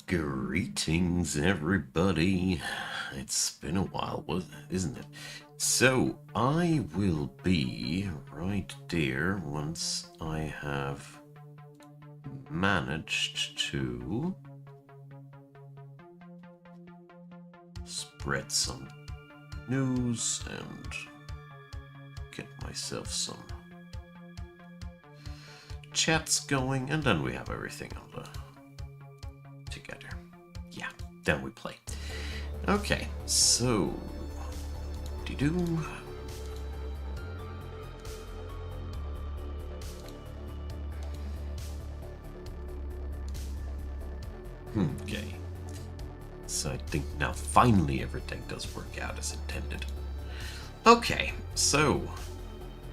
Greetings, everybody. It's been a while, isn't it? So, I will be right there once I have managed to spread some news and get myself some chats going, and then we have everything on the together. Yeah, then we play. Okay, so do okay. So I think now finally everything does work out as intended. Okay, so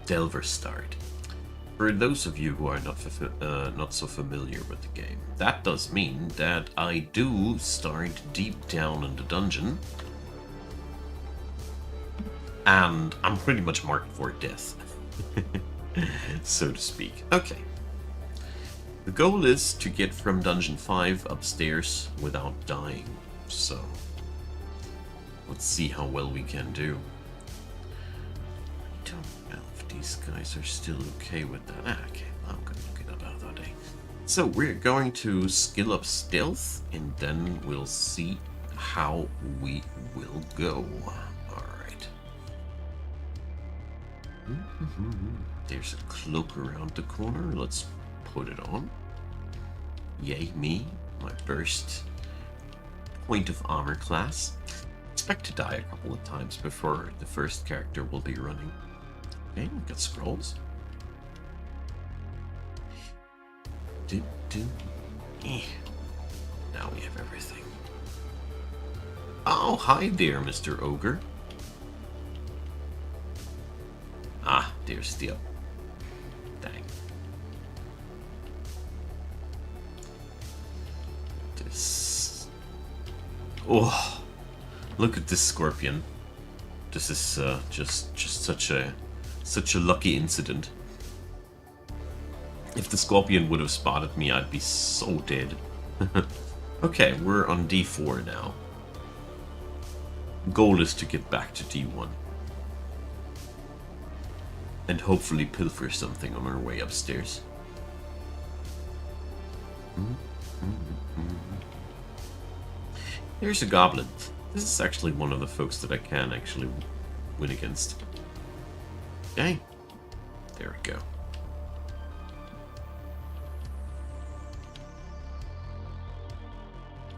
Delver start. For those of you who are not so familiar with the game, that does mean that I do start deep down in the dungeon, and I'm pretty much marked for death, so to speak. Okay. The goal is to get from Dungeon 5 upstairs without dying, so let's see how well we can do. I don't know if these guys are still okay with that. Okay, I'm gonna look it up another day. So we're going to skill up stealth, and then we'll see how we will go. Alright. There's a cloak around the corner. Let's put it on. Yay me, my first point of armor class. Expect to die a couple of times before the first character will be running. Okay, we got scrolls. Now we have everything. Oh, hi there, Mr. Ogre. Ah, there's the... Dang. This... Oh, look at this scorpion. This is just such a lucky incident. If the scorpion would have spotted me, I'd be so dead. Okay, we're on D4 now. Goal is to get back to D1. And hopefully pilfer something on our way upstairs. Here's a goblin. This is actually one of the folks that I can actually win against. Okay. There we go.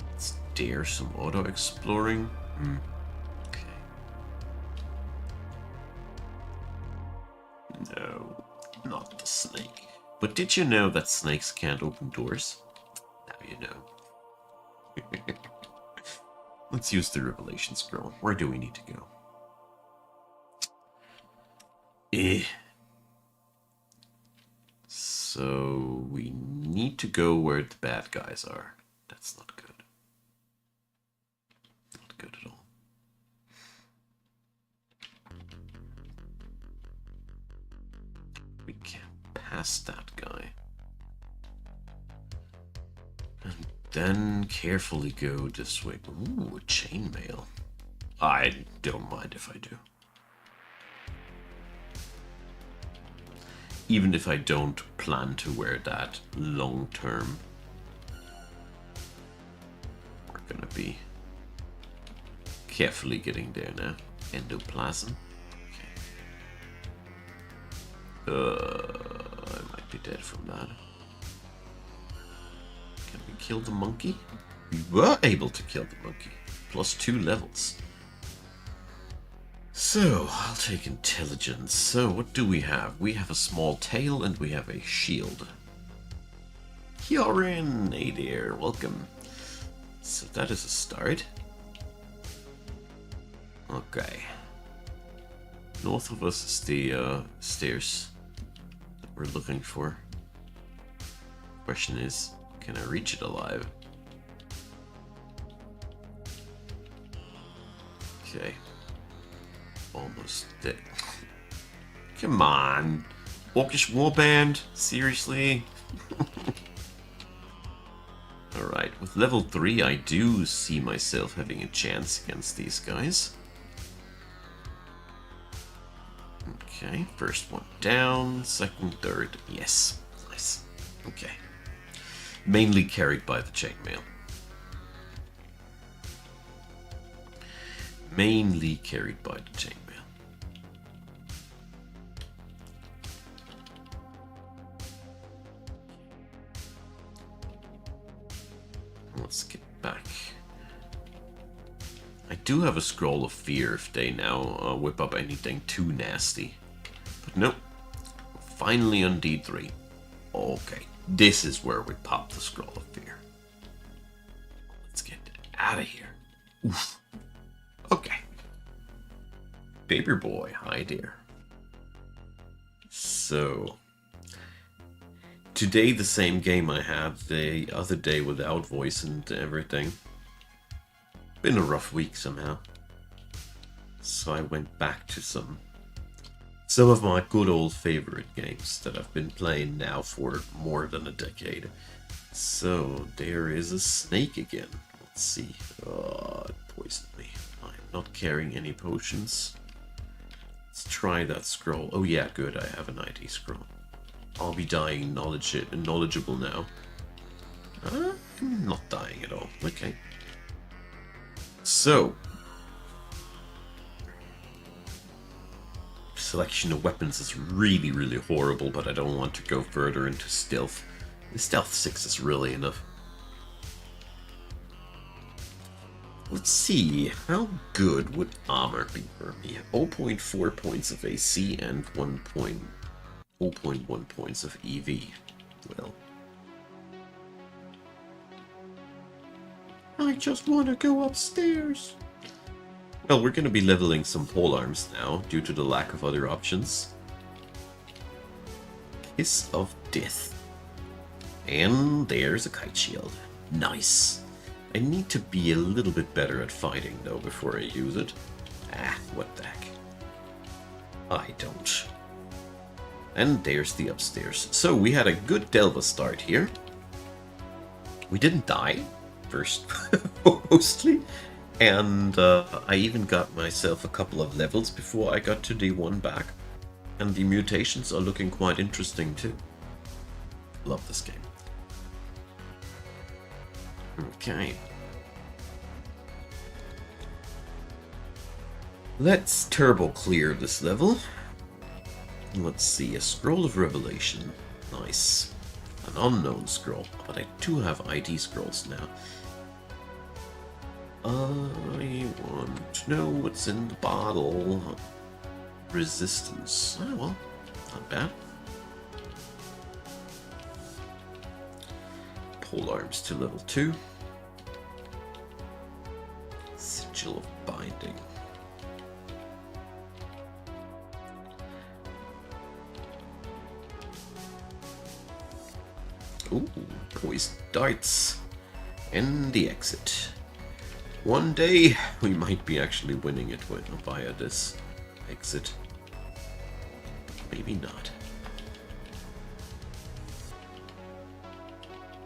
Let's dare some auto-exploring. Okay. No, not the snake. But did you know that snakes can't open doors? Now you know. Let's use the revelation scroll. Where do we need to go? So we need to go where the bad guys are. That's not good. Not good at all. We can't pass that guy. And then carefully go this way. Ooh, chainmail. I don't mind if I do. Even if I don't plan to wear that long term. We're gonna be carefully getting there now. Endoplasm. Okay. I might be dead from that. Can we kill the monkey? We were able to kill the monkey. +2 levels. So, I'll take intelligence. So, what do we have? We have a small tail and we have a shield. Kyorin! Hey there, welcome. So that is a start. Okay. North of us is the stairs that we're looking for. Question is, can I reach it alive? Okay. Almost dead. Come on. Orcish Warband? Seriously? Alright, With level 3, I do see myself having a chance against these guys. Okay, first one down, second, third, yes. Nice. Okay. Mainly carried by the chainmail. Mainly carried by the chainmail. Let's get back. I do have a Scroll of Fear if they now whip up anything too nasty. But nope. Finally on D3. Okay, this is where we pop the Scroll of Fear. Let's get it out of here. Oof. Okay. Paper boy, hi there. So, today the same game I had the other day without voice and everything. Been a rough week somehow. So I went back to some of my good old favorite games that I've been playing now for more than a decade. So there is a snake again. Let's see. Oh, it poisoned me. I'm not carrying any potions. Let's try that scroll. Oh yeah, good. I have an ID scroll. I'll be dying knowledgeable now. I'm not dying at all. Okay. So, selection of weapons is really, really horrible, but I don't want to go further into stealth. The stealth 6 is really enough. Let's see, how good would armor be for me? 0.4 points of AC and 0.1 points of EV. Well, I just want to go upstairs. Well, we're going to be leveling some polearms now, due to the lack of other options. Kiss of Death. And there's a kite shield. Nice. I need to be a little bit better at fighting, though, before I use it. What the heck. I don't. And there's the upstairs. So, we had a good Delva start here. We didn't die, first, mostly. And I even got myself a couple of levels before I got to D1 back. And the mutations are looking quite interesting, too. Love this game. Okay. Let's turbo clear this level. Let's see, a Scroll of Revelation. Nice. An unknown scroll, but I do have ID scrolls now. I want to know what's in the bottle. Resistance. Oh well, not bad. Polearms to level 2. Sigil of Binding. Ooh, poised darts. And the exit. One day, we might be actually winning it via this exit. Maybe not.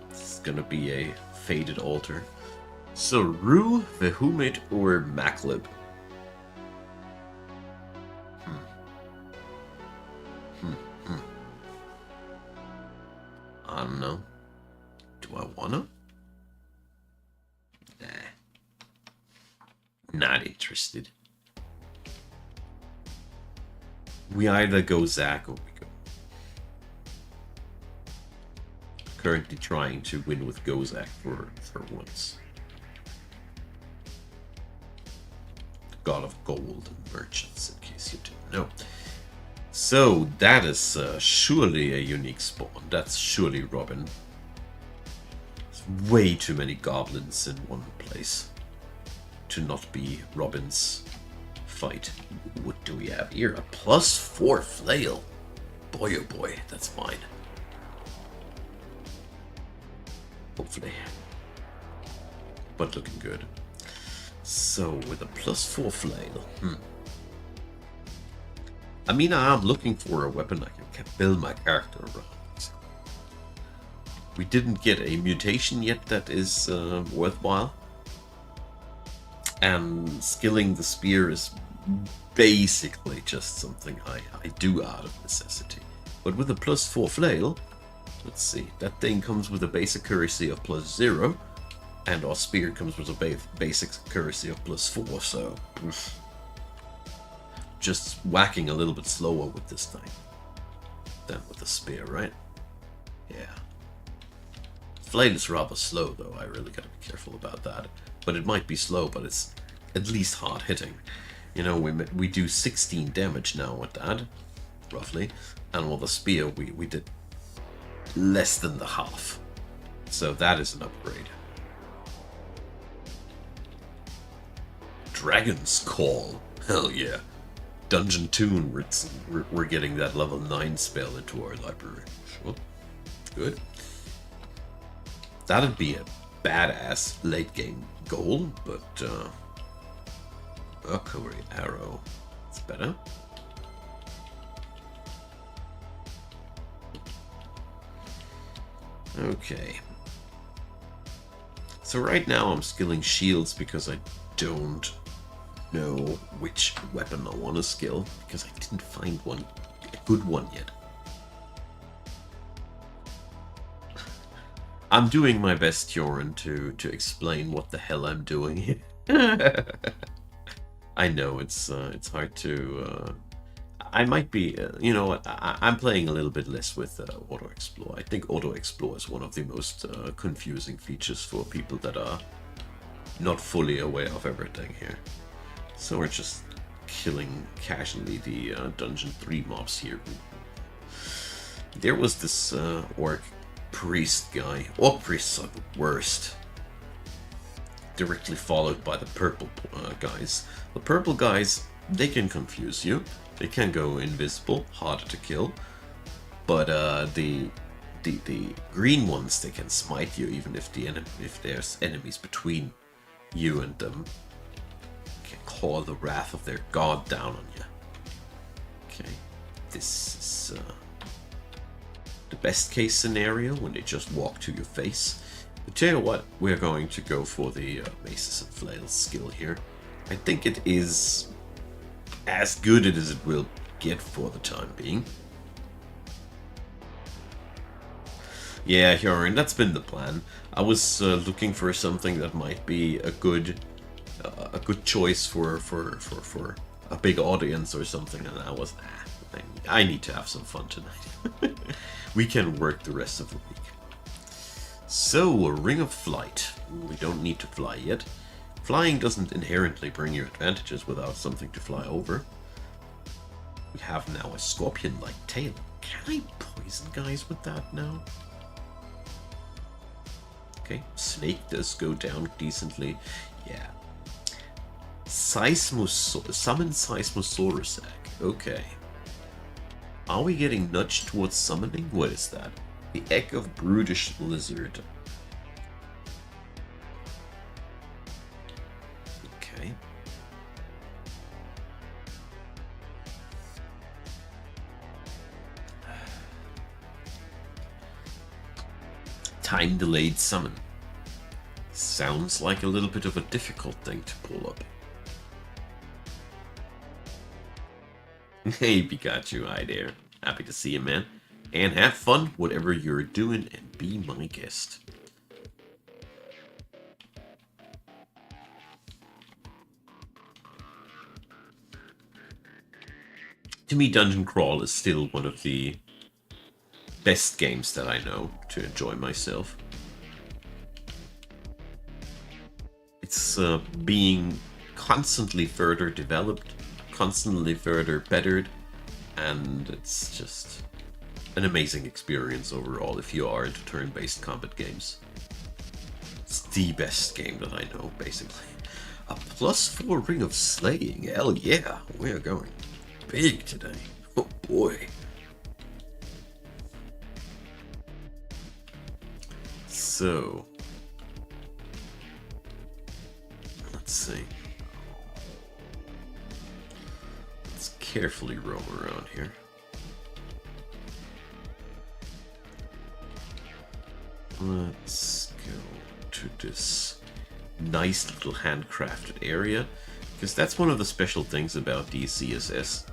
This is gonna be a faded altar. So, Rue, Vehumit, or Maclib? I don't know. Do I wanna? Nah. Not interested. We either go Zac or we go. Currently trying to win with Gozak for once. God of Gold and Merchants, in case you didn't know. So, that is surely a unique spawn. That's surely Robin. There's way too many goblins in one place to not be Robin's fight. What do we have here? A +4 flail. Boy oh boy, that's mine. Hopefully. But looking good. So, with a +4 flail. I mean, I am looking for a weapon I can build my character around. We didn't get a mutation yet that is worthwhile. And skilling the spear is basically just something I do out of necessity. But with a +4 flail, let's see, that thing comes with a base accuracy of +0, and our spear comes with a basic accuracy of +4, so just whacking a little bit slower with this thing than with the spear, right? Yeah. Flail is rather slow, though. I really gotta be careful about that. But it might be slow, but it's at least hard hitting. You know, we do 16 damage now with that, roughly. And with the spear, we did less than the half. So that is an upgrade. Dragon's Call. Hell yeah. Dungeon Tune, we're getting that level 9 spell into our library. Sure. Good. That'd be a badass late game goal, but Mercury Arrow. It's better. Okay. So right now I'm skilling shields because I don't know which weapon I want to skill, because I didn't find a good one yet. I'm doing my best, Joran, to explain what the hell I'm doing here. I know it's hard to. I might be, you know what? I'm playing a little bit less with auto explore. I think auto explore is one of the most confusing features for people that are not fully aware of everything here. So we're just killing casually the Dungeon 3 mobs here. There was this orc priest guy. Orc priests are the worst. Directly followed by the purple guys. The purple guys, they can confuse you. They can go invisible, harder to kill. But the green ones, they can smite you even if there's enemies between you and them. Can call the wrath of their god down on you. Okay, this is the best case scenario when they just walk to your face. But tell you what, we're going to go for the maces and flails skill here. I think it is as good as it will get for the time being. Yeah, Hyorin, that's been the plan. I was looking for something that might be a good choice for a big audience or something, and I was, I need to have some fun tonight. We can work the rest of the week. So, a Ring of Flight. We don't need to fly yet. Flying doesn't inherently bring you advantages without something to fly over. We have now a scorpion-like tail. Can I poison guys with that now? Okay, snake does go down decently. Yeah. Summon Seismosaurus egg. Okay. Are we getting nudged towards summoning? What is that? The egg of brutish lizard. Okay. Time delayed summon. Sounds like a little bit of a difficult thing to pull up. Hey Pikachu, hi there. Happy to see you, man. And have fun whatever you're doing and be my guest. To me, Dungeon Crawl is still one of the best games that I know to enjoy myself. It's being constantly further developed, constantly further bettered, and it's just an amazing experience overall if you are into turn-based combat games. It's the best game that I know, basically. A +4 Ring of Slaying, hell yeah, we're going big today. Oh boy. So, let's see. Let's carefully roam around here. Let's go to this nice little handcrafted area, because that's one of the special things about DCSS.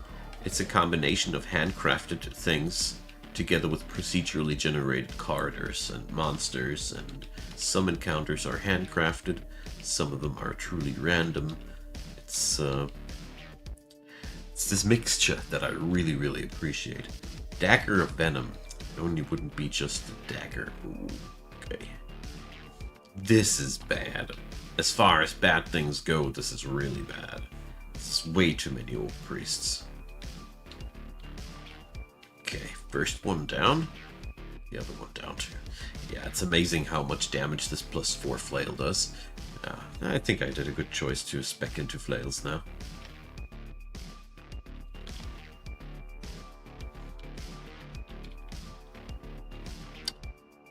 It's a combination of handcrafted things together with procedurally generated corridors and monsters, and some encounters are handcrafted, some of them are truly random. It's this mixture that I really, really appreciate. Dagger of Venom. It only wouldn't be just a dagger. Ooh, okay. This is bad. As far as bad things go, this is really bad. This is way too many old priests. Okay, first one down. The other one down too. Yeah, it's amazing how much damage this +4 flail does. I think I did a good choice to spec into flails now.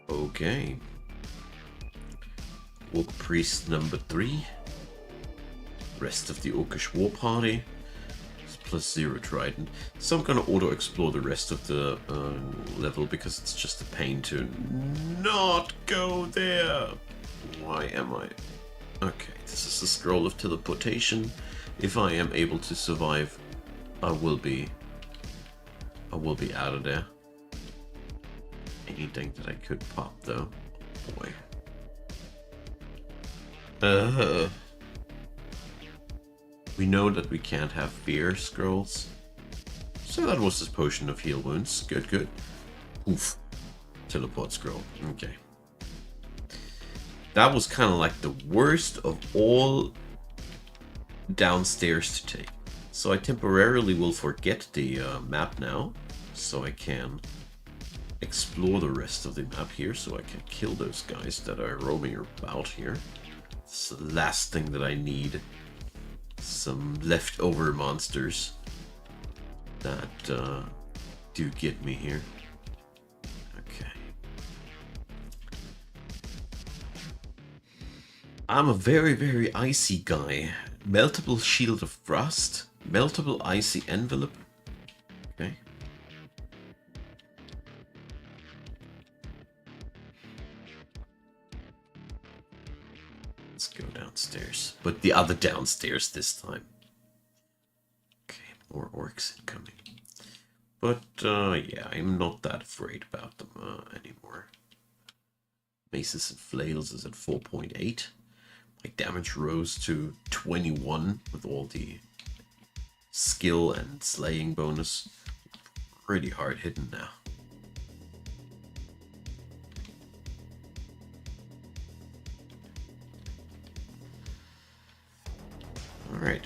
Okay. Orc Priest number 3. Rest of the Orcish War Party. It's +0 Trident. So I'm gonna auto-explore the rest of the level because it's just a pain to not go there. Why am I? Okay, this is the Scroll of Teleportation. If I am able to survive, I will be out of there. Anything that I could pop though. Boy. We know that we can't have fear scrolls. So that was this potion of heal wounds. Good, good. Oof. Teleport scroll. Okay. That was kind of like the worst of all downstairs to take. So I temporarily will forget the map now, so I can explore the rest of the map here, so I can kill those guys that are roaming about here. It's the last thing that I need. Some leftover monsters that do get me here. Okay. I'm a very, very icy guy. Meltable Shield of Frost. Meltable Icy Envelope. Okay. Let's go downstairs. But the other downstairs this time. Okay, more orcs incoming. But, yeah, I'm not that afraid about them anymore. Maces and Flails is at 4.8. My damage rose to 21 with all the skill and slaying bonus. Pretty hard hitting now. Alright.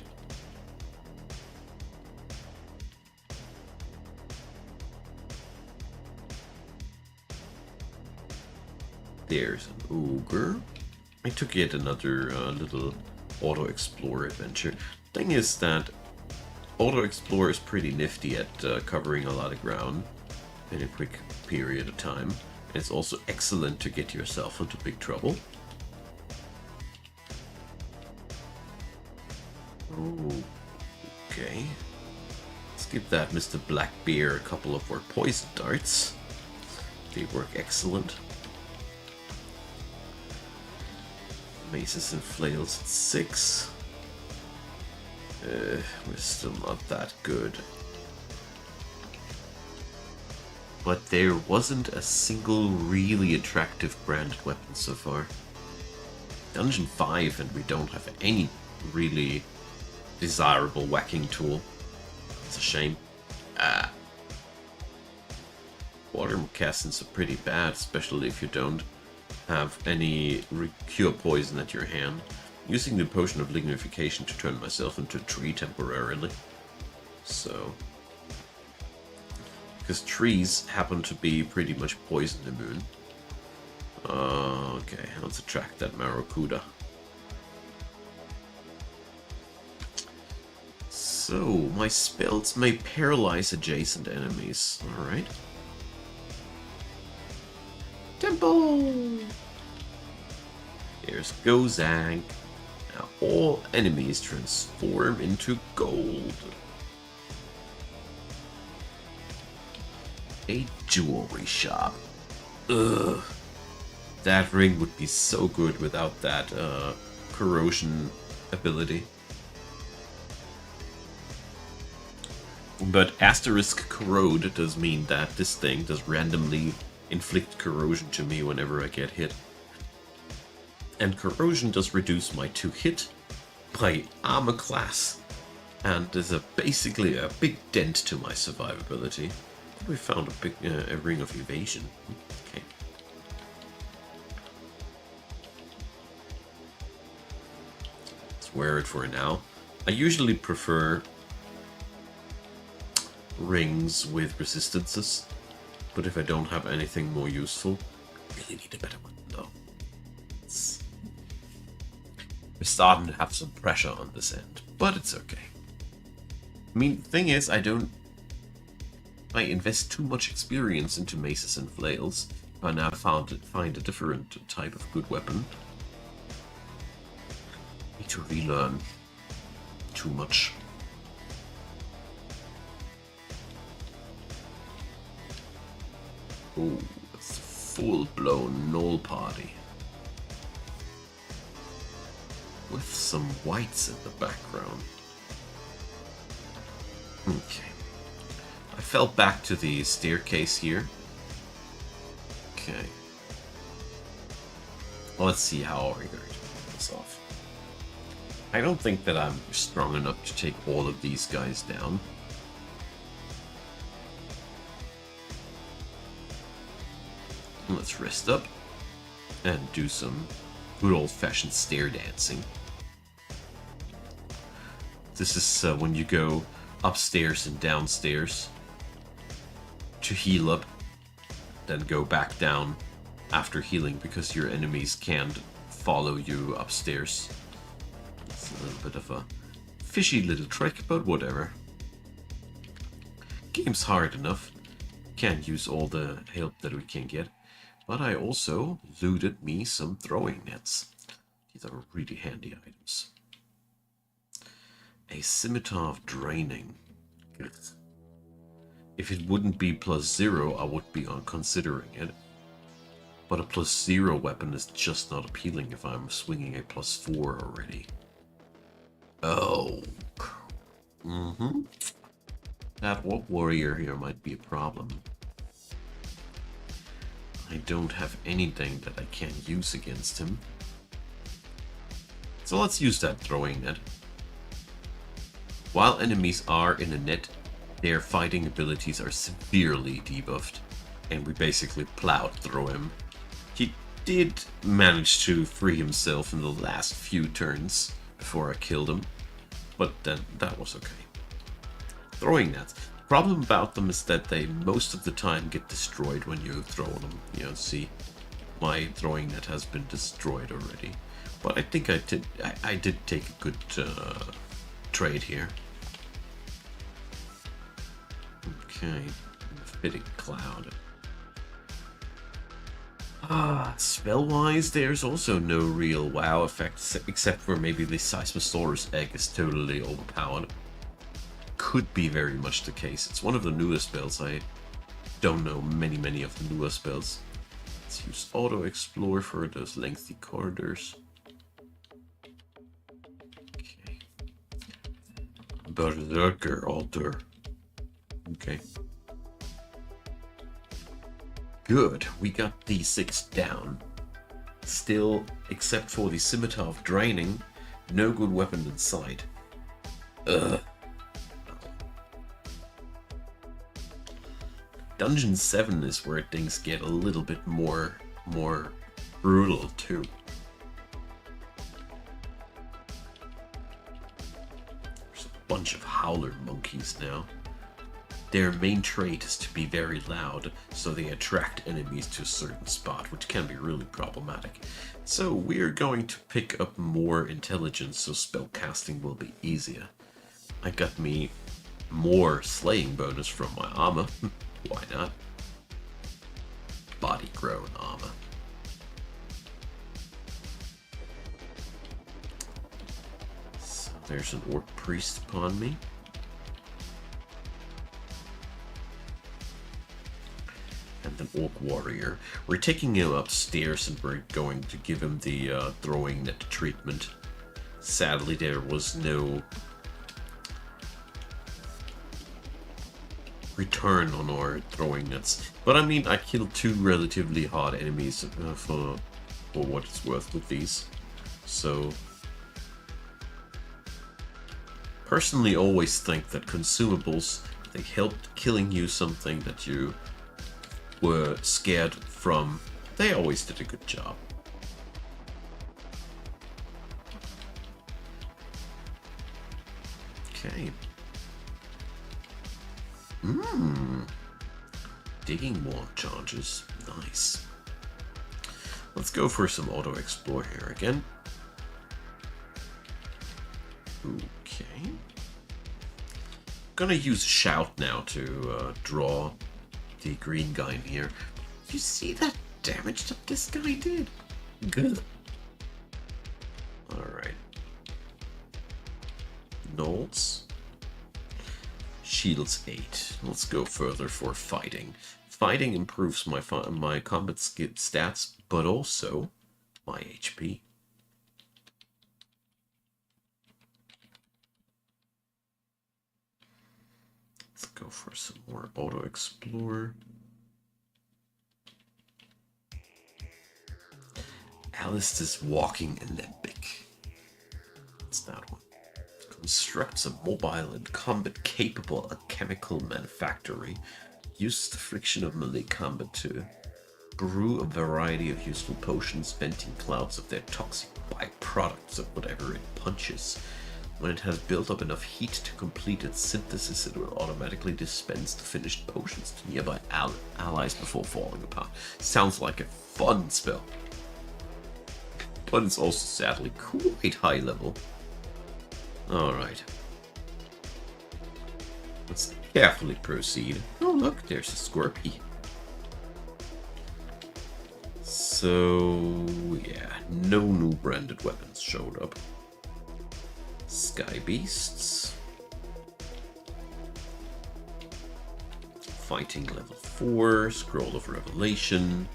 There's an ogre. I took yet another little auto-explore adventure. Thing is that auto-explore is pretty nifty at covering a lot of ground in a quick period of time. And it's also excellent to get yourself into big trouble. Oh, okay. Let's give that Mr. Blackbear a couple of more poison darts. They work excellent. Maces and Flails at 6. We're still not that good. But there wasn't a single really attractive branded weapon so far. Dungeon 5 and we don't have any really desirable whacking tool. It's a shame. Water moccasins are pretty bad, especially if you don't have any cure poison at your hand. Using the potion of lignification to turn myself into a tree temporarily. So, because trees happen to be pretty much poison immune. Okay, let's attract that Maracuda. So, my spells may paralyze adjacent enemies. Alright. Temple! Here's Gozag. Now all enemies transform into gold. A jewelry shop. Ugh. That ring would be so good without that corrosion ability. But asterisk corrode does mean that this thing does randomly inflict corrosion to me whenever I get hit. And corrosion does reduce my 2 hit by armor class. And there's basically a big dent to my survivability. We found a ring of evasion. Okay. Let's wear it for now. I usually prefer rings with resistances, but if I don't have anything more useful, I really need a better one. No. We're starting to have some pressure on this end, but it's okay. I mean, the thing is, I invest too much experience into maces and flails. If I now find a different type of good weapon, I need to relearn too much. Oh, it's a full-blown null party. With some whites in the background. Okay. I fell back to the staircase here. Okay. Let's see how we're going to pull this off. I don't think that I'm strong enough to take all of these guys down. Let's rest up and do some good old-fashioned stair dancing. This is when you go upstairs and downstairs to heal up, then go back down after healing because your enemies can't follow you upstairs. It's a little bit of a fishy little trick, but whatever. Game's hard enough. Can't use all the help that we can get. But I also looted me some throwing nets. These are really handy items. A scimitar of draining. If it wouldn't be +0, I would be considering it. But a +0 weapon is just not appealing if I'm swinging a +4 already. Oh. That warrior here might be a problem. I don't have anything that I can use against him. So let's use that throwing net. While enemies are in a net, their fighting abilities are severely debuffed, and we basically plowed through him. He did manage to free himself in the last few turns before I killed him, but then that was okay. Throwing nets. Problem about them is that they most of the time get destroyed when you throw them. You know, see, my throwing net has been destroyed already. But I think I did take a good trade here. Okay, fitting cloud. Spell-wise, there's also no real wow effect, except for maybe the Seismosaurus egg is totally overpowered. Could be very much the case. It's one of the newer spells. I don't know many of the newer spells. Let's use Auto Explore for those lengthy corridors. Okay. Berserker Altar. Okay. Good. We got D6 down. Still, except for the Scimitar of Draining, no good weapon in sight. Ugh. Dungeon 7 is where things get a little bit more brutal too. There's a bunch of howler monkeys now. Their main trait is to be very loud, so they attract enemies to a certain spot, which can be really problematic. So we're going to pick up more intelligence, so spellcasting will be easier. I got me more slaying bonus from my armor. Why not? Body grown armor. So there's an orc priest upon me. And an Orc Warrior. We're taking him upstairs and we're going to give him the throwing net treatment. Sadly, there was no return on our throwing nets. But I mean, I killed 2 relatively hard enemies for what it's worth with these. So, personally always think that consumables, they helped killing you something that you were scared from. They always did a good job. Okay. Digging wall charges. Nice. Let's go for some auto explore here again. Okay. Gonna use shout now to draw the green guy in here. You see that damage that this guy did? Good. Alright. Knolls. Shields 8. Let's go further for fighting. Fighting improves my combat stats, but also my HP. Let's go for some more auto explore. Alistair's walking alembic. What's that one? Constructs a mobile and combat-capable alchemical manufactory. Uses the friction of melee combat to brew a variety of useful potions, venting clouds of their toxic byproducts of whatever it punches. When it has built up enough heat to complete its synthesis, it will automatically dispense the finished potions to nearby allies before falling apart. Sounds like a fun spell. But it's also sadly quite high level. Alright. Let's carefully proceed. Oh look, there's a Scorpy. So, yeah, no new branded weapons showed up. Sky Beasts. Fighting level 4, Scroll of Revelation.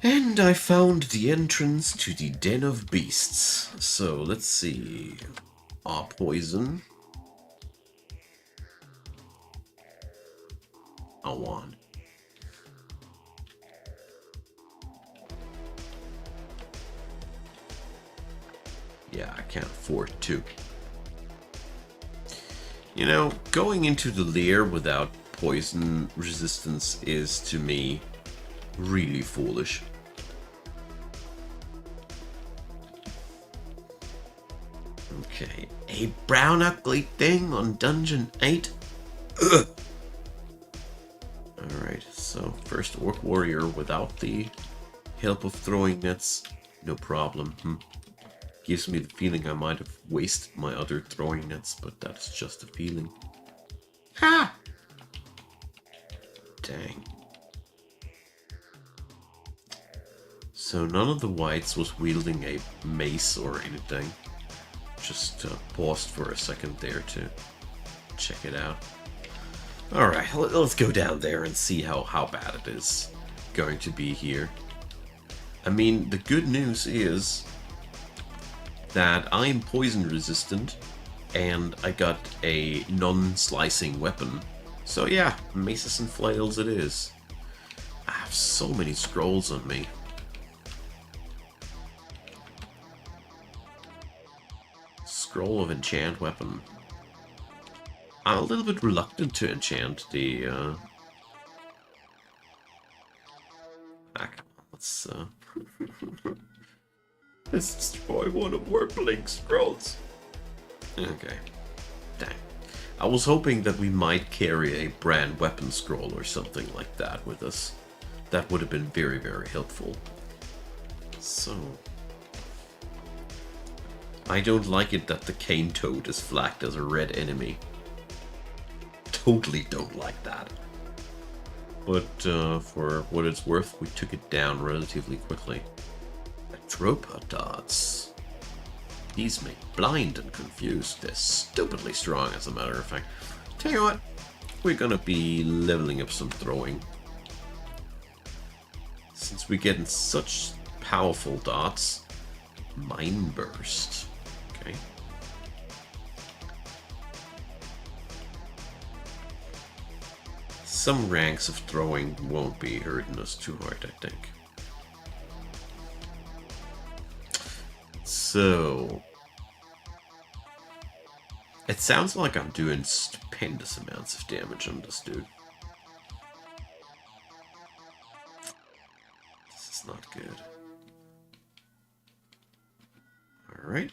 And I found the entrance to the Den of Beasts. So let's see. Poison. A wand. Yeah, I can't afford to. You know, going into the lair without poison resistance is, to me, really foolish. Okay, a brown ugly thing on Dungeon 8? Ugh. Alright, so first Orc Warrior without the help of throwing nets, no problem. Gives me the feeling I might have wasted my other throwing nets, but that's just a feeling. Ha! Dang. So none of the whites was wielding a mace or anything. Just paused for a second there to check it out. Alright, let's go down there and see how bad it is going to be here. I mean, the good news is that I'm poison resistant and I got a non-slicing weapon. So yeah, maces and flails it is. I have so many scrolls on me. Scroll of Enchant Weapon. I'm a little bit reluctant to enchant the let's let's destroy one of our blink scrolls. Okay. Dang. I was hoping that we might carry a brand weapon scroll or something like that with us. That would have been very, very helpful. So I don't like it that the cane toad is flagged as a red enemy. Totally don't like that. But for what it's worth, we took it down relatively quickly. Electropod darts. These make blind and confused. They're stupidly strong, as a matter of fact. Tell you what, we're gonna be leveling up some throwing. Since we're getting such powerful dots, Mind Burst. Okay. Some ranks of throwing won't be hurting us too hard, I think. So... it sounds like I'm doing stupendous amounts of damage on this dude. This is not good. Alright.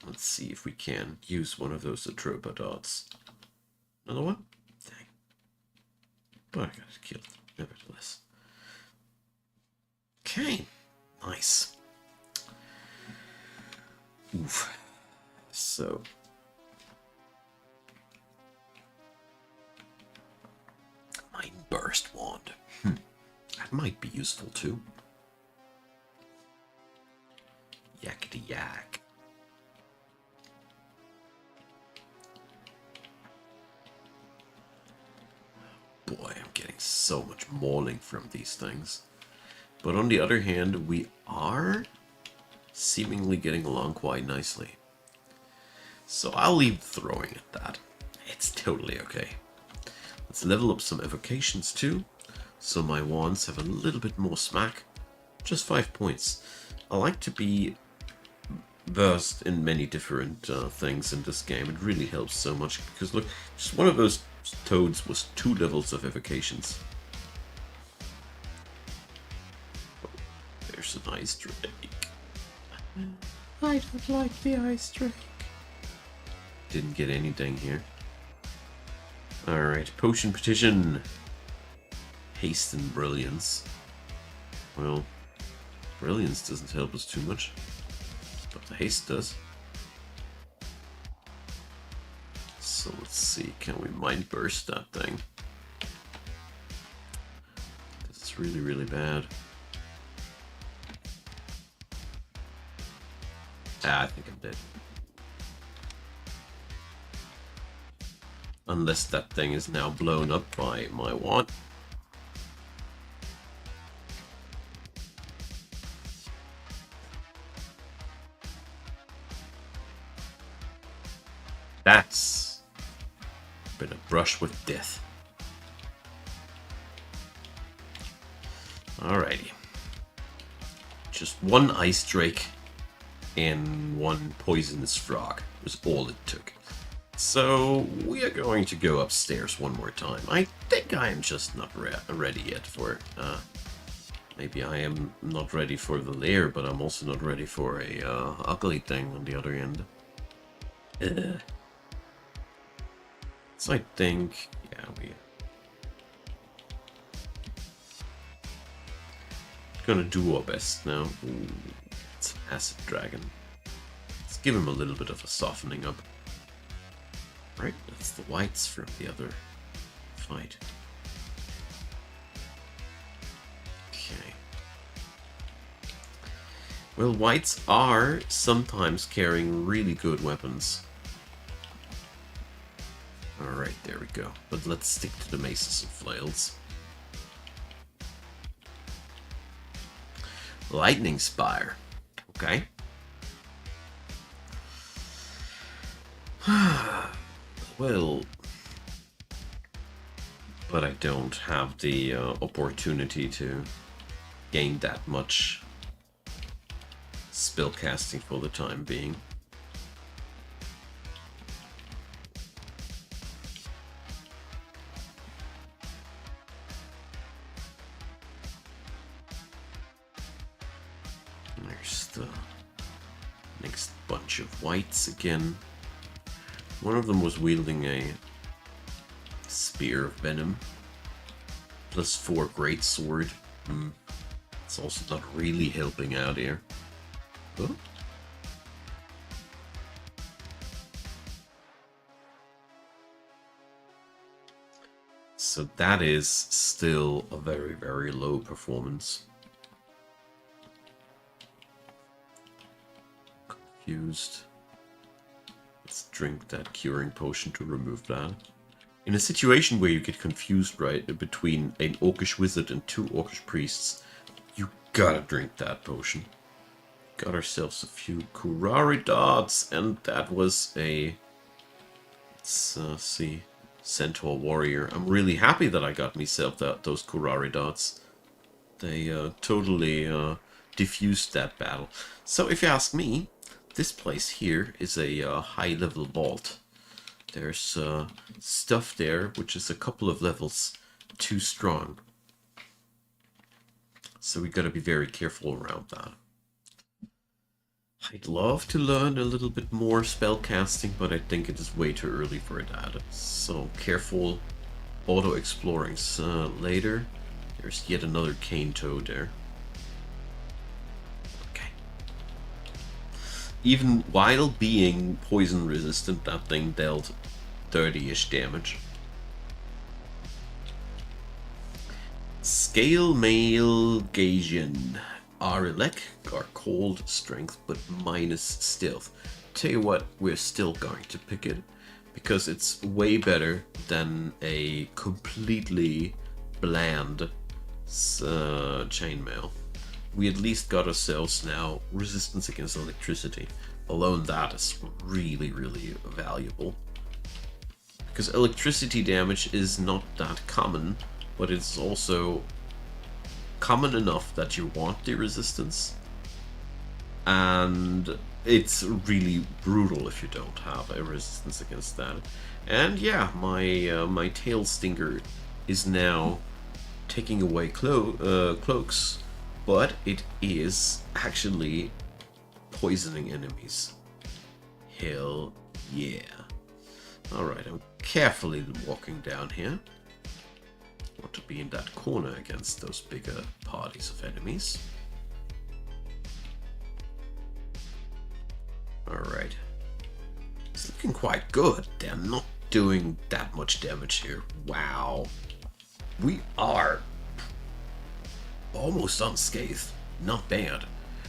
Let's see if we can use one of those Atropa dots. Another one? Dang. But I got it killed, nevertheless. Okay. Nice. Oof. So... Mind Burst Wand. That might be useful too. Yakety yak. Boy, I'm getting so much mauling from these things. But on the other hand, we are seemingly getting along quite nicely. So I'll leave throwing at that. It's totally okay. Let's level up some evocations too, so my wands have a little bit more smack. Just 5 points. I like to be versed in many different things in this game. It really helps so much, because look, just one of those toads was 2 levels of evocations. Oh, there's an ice drake. I don't like the ice drake. Didn't get anything here. Alright, Potion Petition. Haste and Brilliance. Well, Brilliance doesn't help us too much, but the Haste does. So let's see, can we Mind Burst that thing? It's really, really bad. Ah, I think I'm dead. Unless that thing is now blown up by my wand. That's been a brush with death. Alrighty. Just one ice drake and one poisonous frog was all it took. So we are going to go upstairs one more time. I think I am just not ready yet for it. Maybe I am not ready for the lair, but I'm also not ready for a ugly thing on the other end. So I think, yeah, we gonna do our best now. Ooh, it's an acid dragon. Let's give him a little bit of a softening up. Right, that's the whites from the other fight. Okay. Well, whites are sometimes carrying really good weapons. Alright, there we go. But let's stick to the maces and flails. Lightning Spire. Okay. Well, but I don't have the opportunity to gain that much spellcasting for the time being. There's the next bunch of whites again. One of them was wielding a spear of venom. +4 greatsword. It's also not really helping out here. Oh. So that is still a very, very low performance. Confused. Let's drink that curing potion to remove that. In a situation where you get confused, right, between an Orcish Wizard and 2 Orcish Priests, you gotta drink that potion. Got ourselves a few Kurari dots, and that was a... Let's see... Centaur Warrior. I'm really happy that I got myself those Kurari dots. They totally diffused that battle. So if you ask me, this place here is a high-level vault. There's stuff there which is a couple of levels too strong. So we gotta be very careful around that. I'd love to learn a little bit more spellcasting, but I think it is way too early for that. So careful auto-exploring. Later, there's yet another cane toad there. Okay. Even while being poison resistant, that thing dealt 30-ish damage. Scale Mail Gajian. Arilek are cold strength but minus stealth. Tell you what, we're still going to pick it because it's way better than a completely bland chainmail. We at least got ourselves now resistance against electricity. Alone that is really, really valuable. Because electricity damage is not that common, but it's also common enough that you want the resistance, and it's really brutal if you don't have a resistance against that. And yeah, my tail stinger is now taking away cloaks, but it is actually poisoning enemies. Hell yeah. Alright, I'm carefully walking down here. Want to be in that corner against those bigger parties of enemies. Alright. It's looking quite good. They're not doing that much damage here. Wow. We are almost unscathed. Not bad.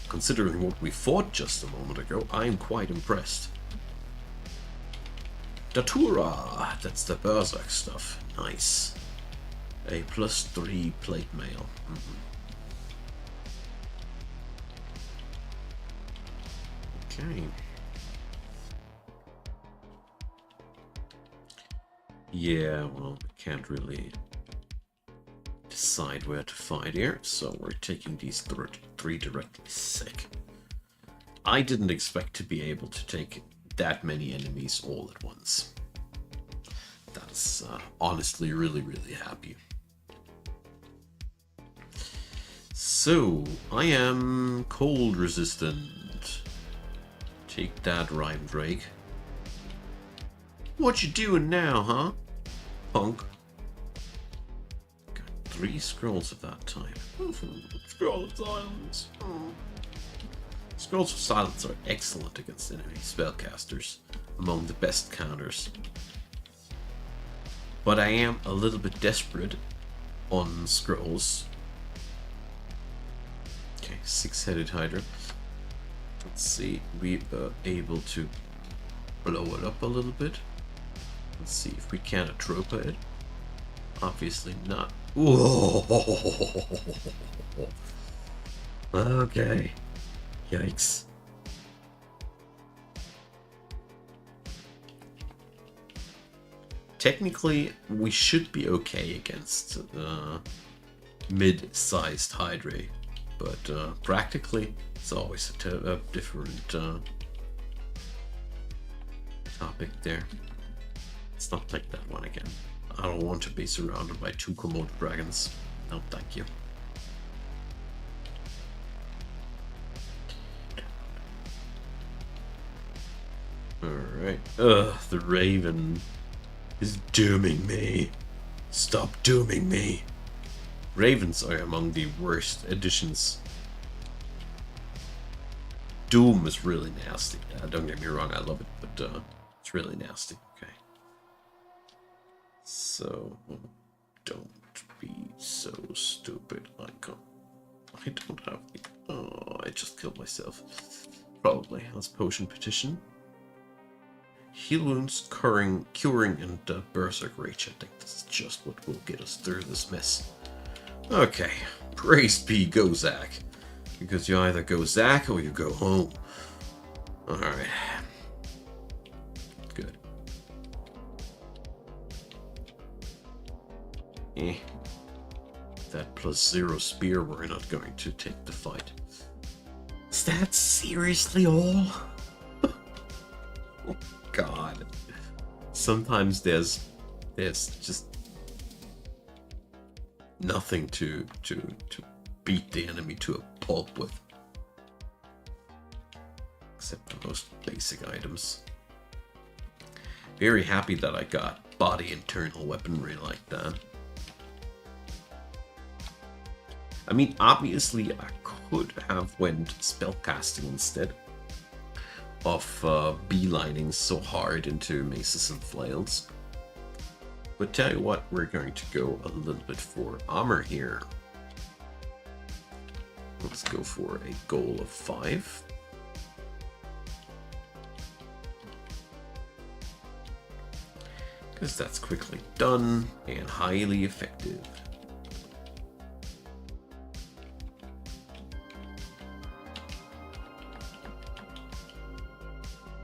Considering what we fought just a moment ago, I'm quite impressed. Datura! That's the Berserk stuff. Nice. A +3 plate mail. Okay. Yeah, well, we can't really decide where to fight here, so we're taking these three directly sick. I didn't expect to be able to take that many enemies all at once. That's honestly really, really happy. So, I am cold resistant. Take that, Rhyme Drake. What you doing now, huh? Punk. Got 3 scrolls of that type. Scroll of Silence. Scrolls of Silence are excellent against enemy spellcasters. Among the best counters. But I am a little bit desperate on scrolls. Okay, 6-headed Hydra. Let's see, we are able to blow it up a little bit. Let's see if we can atropa it. Obviously not. Whoa! Okay. Yikes. Technically, we should be okay against mid-sized Hydra, but practically, it's always a different topic there. Let's not take that one again. I don't want to be surrounded by 2 Komodo dragons. No, thank you. Alright. Ugh, the Raven is dooming me. Stop dooming me. Ravens are among the worst additions. Doom is really nasty. Don't get me wrong, I love it, but it's really nasty. Okay. So, don't be so stupid. I don't have the... Oh, I just killed myself. Probably. Let's potion petition. Heal wounds, curing, and berserk rage. I think that's just what will get us through this mess. Okay, praise be Gozak. Because you either go Zack or you go home. Alright. Good. That +0 spear, we're not going to take the fight. Is that seriously all? Oh god. Sometimes there's just nothing to beat the enemy to a pulp with. Except the most basic items. Very happy that I got body internal weaponry like that. I mean, obviously I could have went spellcasting instead of beelining so hard into maces and flails. But tell you what, we're going to go a little bit for armor here. Let's go for a goal of 5. Because that's quickly done and highly effective.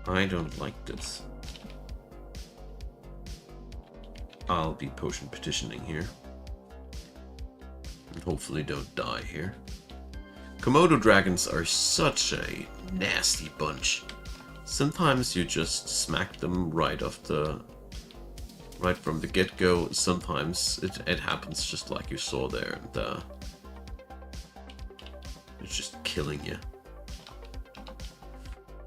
I don't like this. I'll be potion petitioning here. And hopefully don't die here. Komodo dragons are such a nasty bunch. Sometimes you just smack them right from the get-go. Sometimes it happens just like you saw there, and it's just killing you.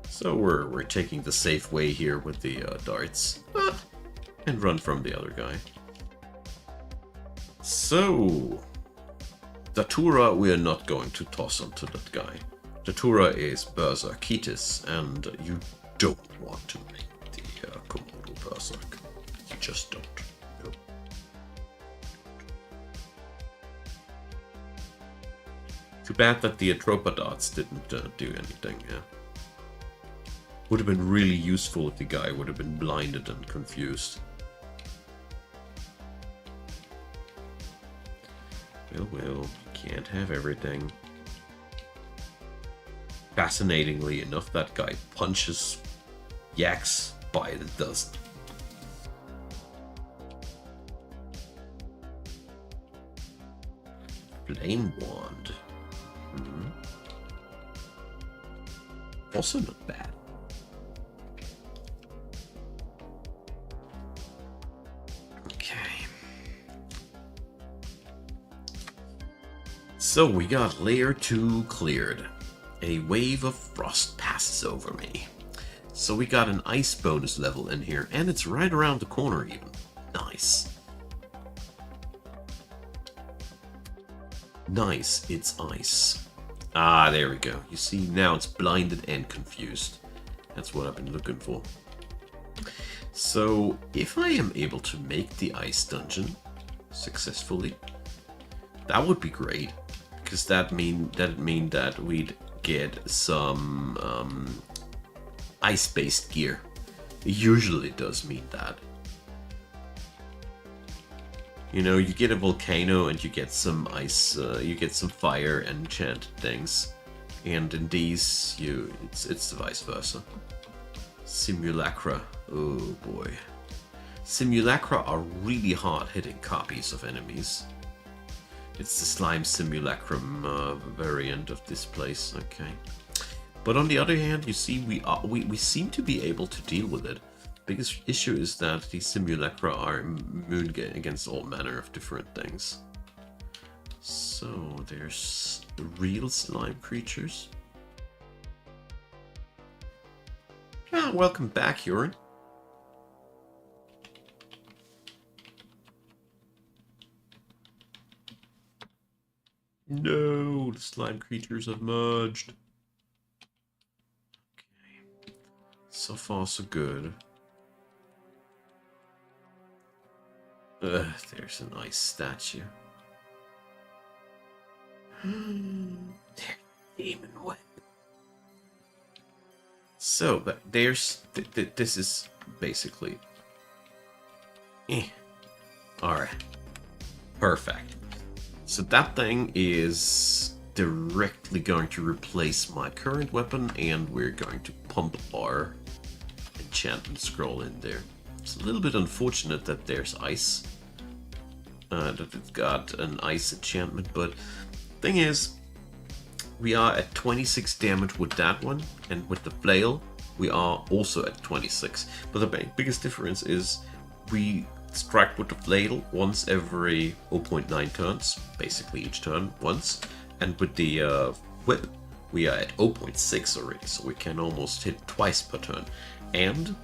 So we're taking the safe way here with the darts. And run from the other guy. So, Datura we are not going to toss onto that guy. Datura is Berserkitis, and you don't want to make the Komodo Berserk. You just don't. No. Too bad that the Atropa darts didn't do anything, yeah. Would have been really useful if the guy would have been blinded and confused. Well, can't have everything. Fascinatingly enough, that guy punches yaks by the dozen. Flame wand. Also not bad. So we got layer 2 cleared. A wave of frost passes over me. So we got an ice bonus level in here, and it's right around the corner even. Nice. Nice, it's ice. Ah, there we go. You see, now it's blinded and confused. That's what I've been looking for. So, if I am able to make the ice dungeon successfully, that would be great. Because that'd mean that we'd get some ice-based gear. It usually does mean that. You know, you get a volcano and you get some ice, you get some fire and enchanted things, and in these, it's vice versa. Simulacra, oh boy. Simulacra are really hard-hitting copies of enemies. It's the slime simulacrum variant of this place, okay. But on the other hand, you see, we seem to be able to deal with it. Biggest issue is that these simulacra are immune against all manner of different things. So there's the real slime creatures. Ah, welcome back, Huron. No, the slime creatures have merged. Okay. So far, so good. There's a nice statue. There's demon weapon. So, but there's this is basically. Alright. Perfect. So that thing is directly going to replace my current weapon, and we're going to pump our enchantment scroll in there. It's a little bit unfortunate that there's ice. That it's got an ice enchantment, but thing is, we are at 26 damage with that one, and with the flail, we are also at 26. But the biggest difference is we strike with the flail once every 0.9 turns, basically each turn once, and with the whip, we are at 0.6 already, so we can almost hit twice per turn, and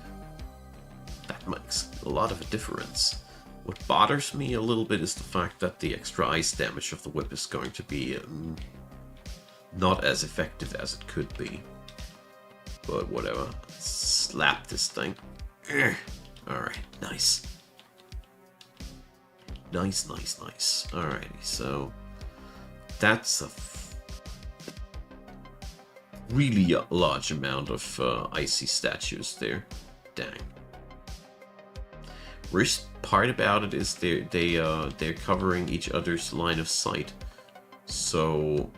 that makes a lot of a difference. What bothers me a little bit is the fact that the extra ice damage of the whip is going to be not as effective as it could be. But whatever. Slap this thing. Alright, nice. Nice. Alrighty, so that's a really large amount of icy statues there. Dang. Worst part about it is they're covering each other's line of sight. So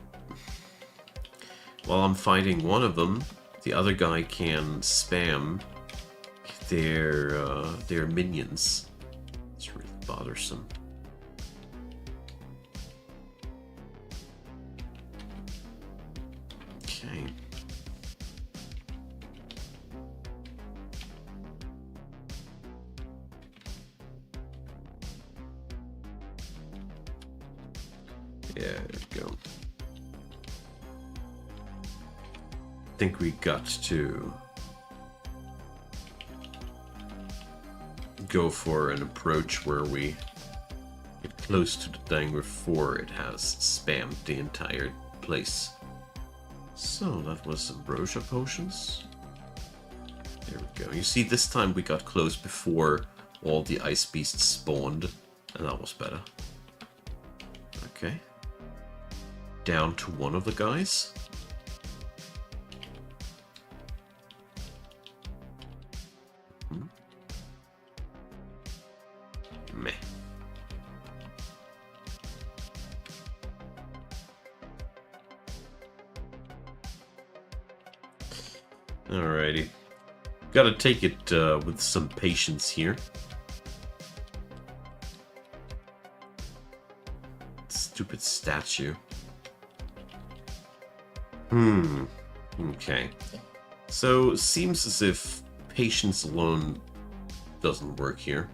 while I'm fighting one of them, the other guy can spam their minions. It's really bothersome. Okay. There we go. I think we got to go for an approach where we get close to the thing before it has spammed the entire place. So that was ambrosia potions. There we go. You see, this time we got close before all the ice beasts spawned, and that was better. Okay. Down to one of the guys. Meh. Alrighty. Gotta take it with some patience here. Stupid statue. Okay. So, seems as if patience alone doesn't work here.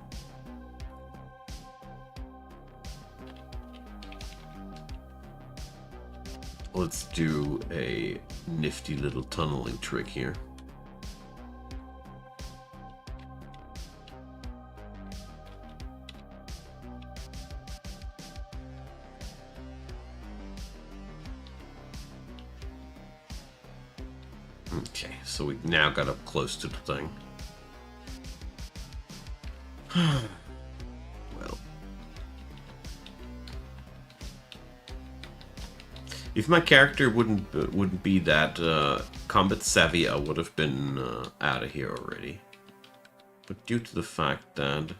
Let's do a nifty little tunneling trick here. Okay, so we now got up close to the thing. Well. If my character wouldn't be that combat savvy, I would have been out of here already. But due to the fact that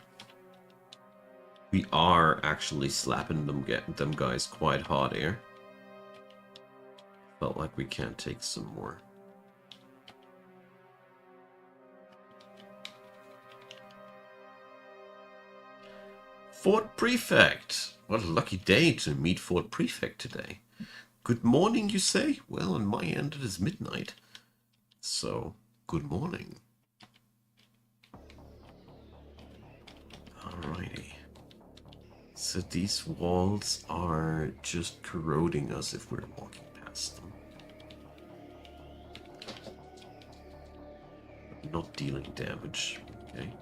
we are actually slapping them guys quite hard here, felt like we can take some more. Fort Prefect! What a lucky day to meet Fort Prefect today. Good morning, you say? Well, on my end it is midnight. So, good morning. Alrighty. So these walls are just corroding us if we're walking past them. But not dealing damage. Okay.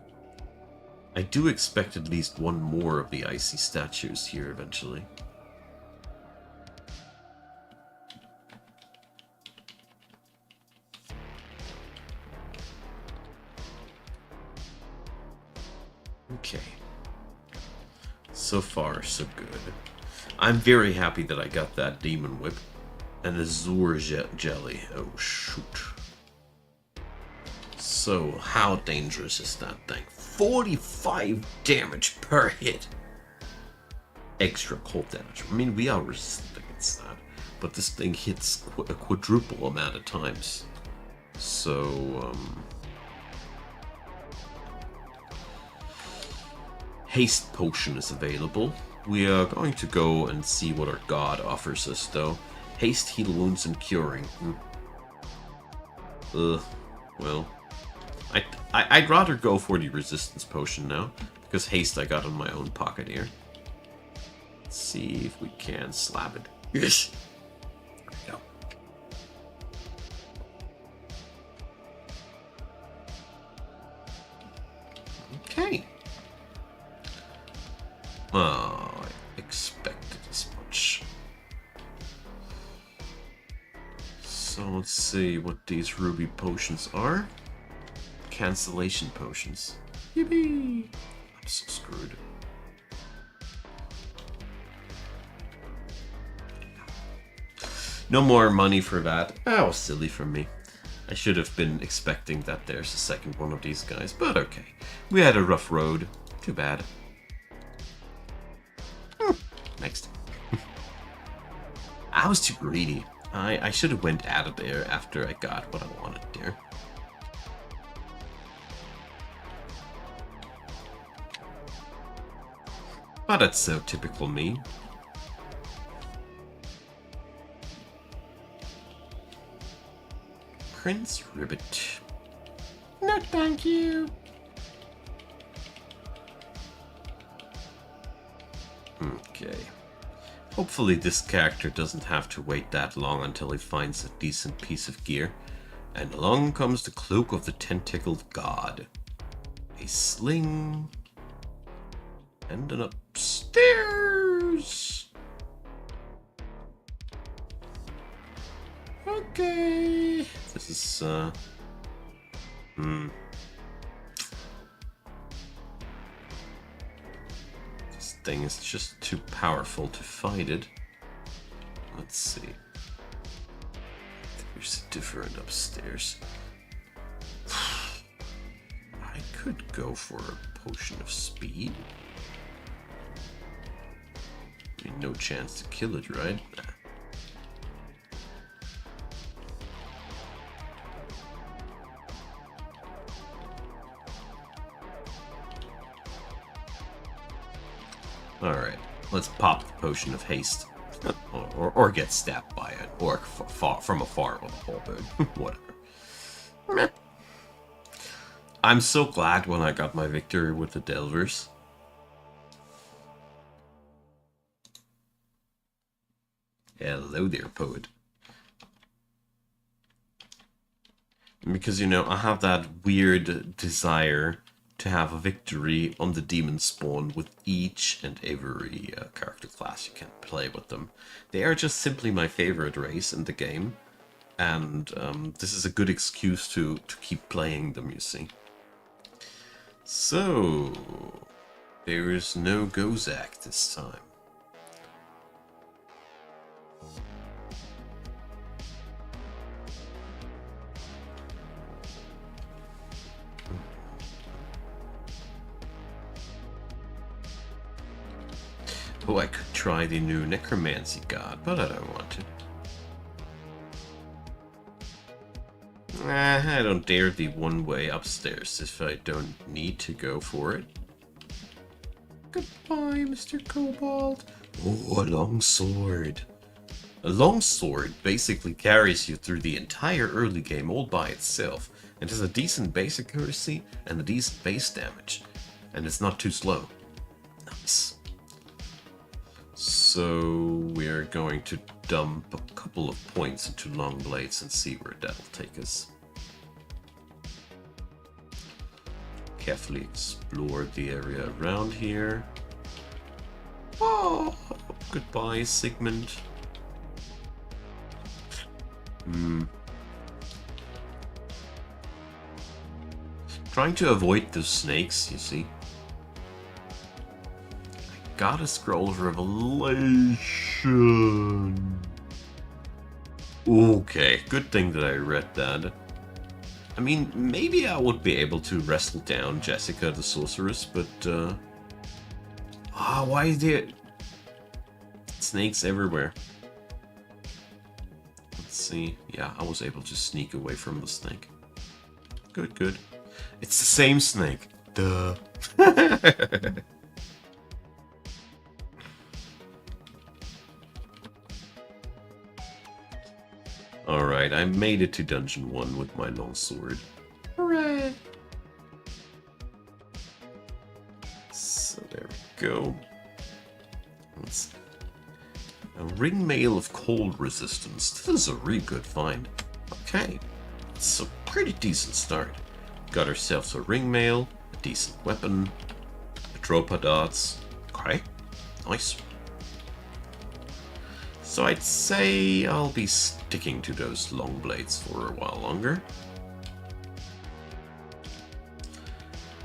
I do expect at least one more of the icy statues here eventually. Okay. So far, so good. I'm very happy that I got that demon whip and azure jelly. Oh, shoot. So, how dangerous is that thing? 45 damage per hit! Extra cold damage. I mean, we are resistant against that. But this thing hits a quadruple amount of times. So, haste potion is available. We are going to go and see what our god offers us, though. Haste, heal wounds, and curing. Well, I'd rather go for the resistance potion now, because haste I got in my own pocket here. Let's see if we can slap it. Yes! There we go. Okay. Oh, I expected as much. So let's see what these ruby potions are. Cancellation potions. Yippee! I'm so screwed. No more money for that. That was silly from me. I should have been expecting that there's a second one of these guys, but okay. We had a rough road. Too bad. Next. I was too greedy. I should have went out of there after I got what I wanted there. But that's so typical me. Prince Ribbit. No, thank you. Okay. Hopefully this character doesn't have to wait that long until he finds a decent piece of gear. And along comes the Cloak of the Tentacled God. A sling. And an upstairs. Okay. This is, This thing is just too powerful to fight it. Let's see. There's a different upstairs. I could go for a potion of speed. I mean, no chance to kill it, right? Nah. Alright, let's pop the potion of haste. or get stabbed by an orc from afar with a halberd. Whatever. I'm so glad when I got my victory with the Delvers. Hello there, poet. Because, you know, I have that weird desire to have a victory on the Demonspawn with each and every character class you can play with them. They are just simply my favorite race in the game, and this is a good excuse to keep playing them, you see. So, there is no Gozak this time. Oh, I could try the new Necromancy God, but I don't want to. I don't dare the one way upstairs if I don't need to go for it. Goodbye, Mr. Kobold. Oh, a long sword. A long sword basically carries you through the entire early game all by itself, and has a decent base accuracy and a decent base damage, and it's not too slow. Nice. So we're going to dump a couple of points into long blades and see where that'll take us. Carefully explore the area around here. Oh, goodbye, Sigmund. Trying to avoid those snakes, you see. Got a scroll of revelation. Okay, good thing that I read that. I mean, maybe I would be able to wrestle down Jessica the Sorceress, but why is there snakes everywhere? Let's see. Yeah, I was able to sneak away from the snake. Good, good. It's the same snake. Duh. Alright, I made it to Dungeon 1 with my longsword. Hooray! So there we go. Let's... A ring mail of cold resistance. This is a really good find. Okay, it's a pretty decent start. Got ourselves a ring mail, a decent weapon, Atropa darts. Okay, nice. So I'd say I'll be sticking to those long blades for a while longer.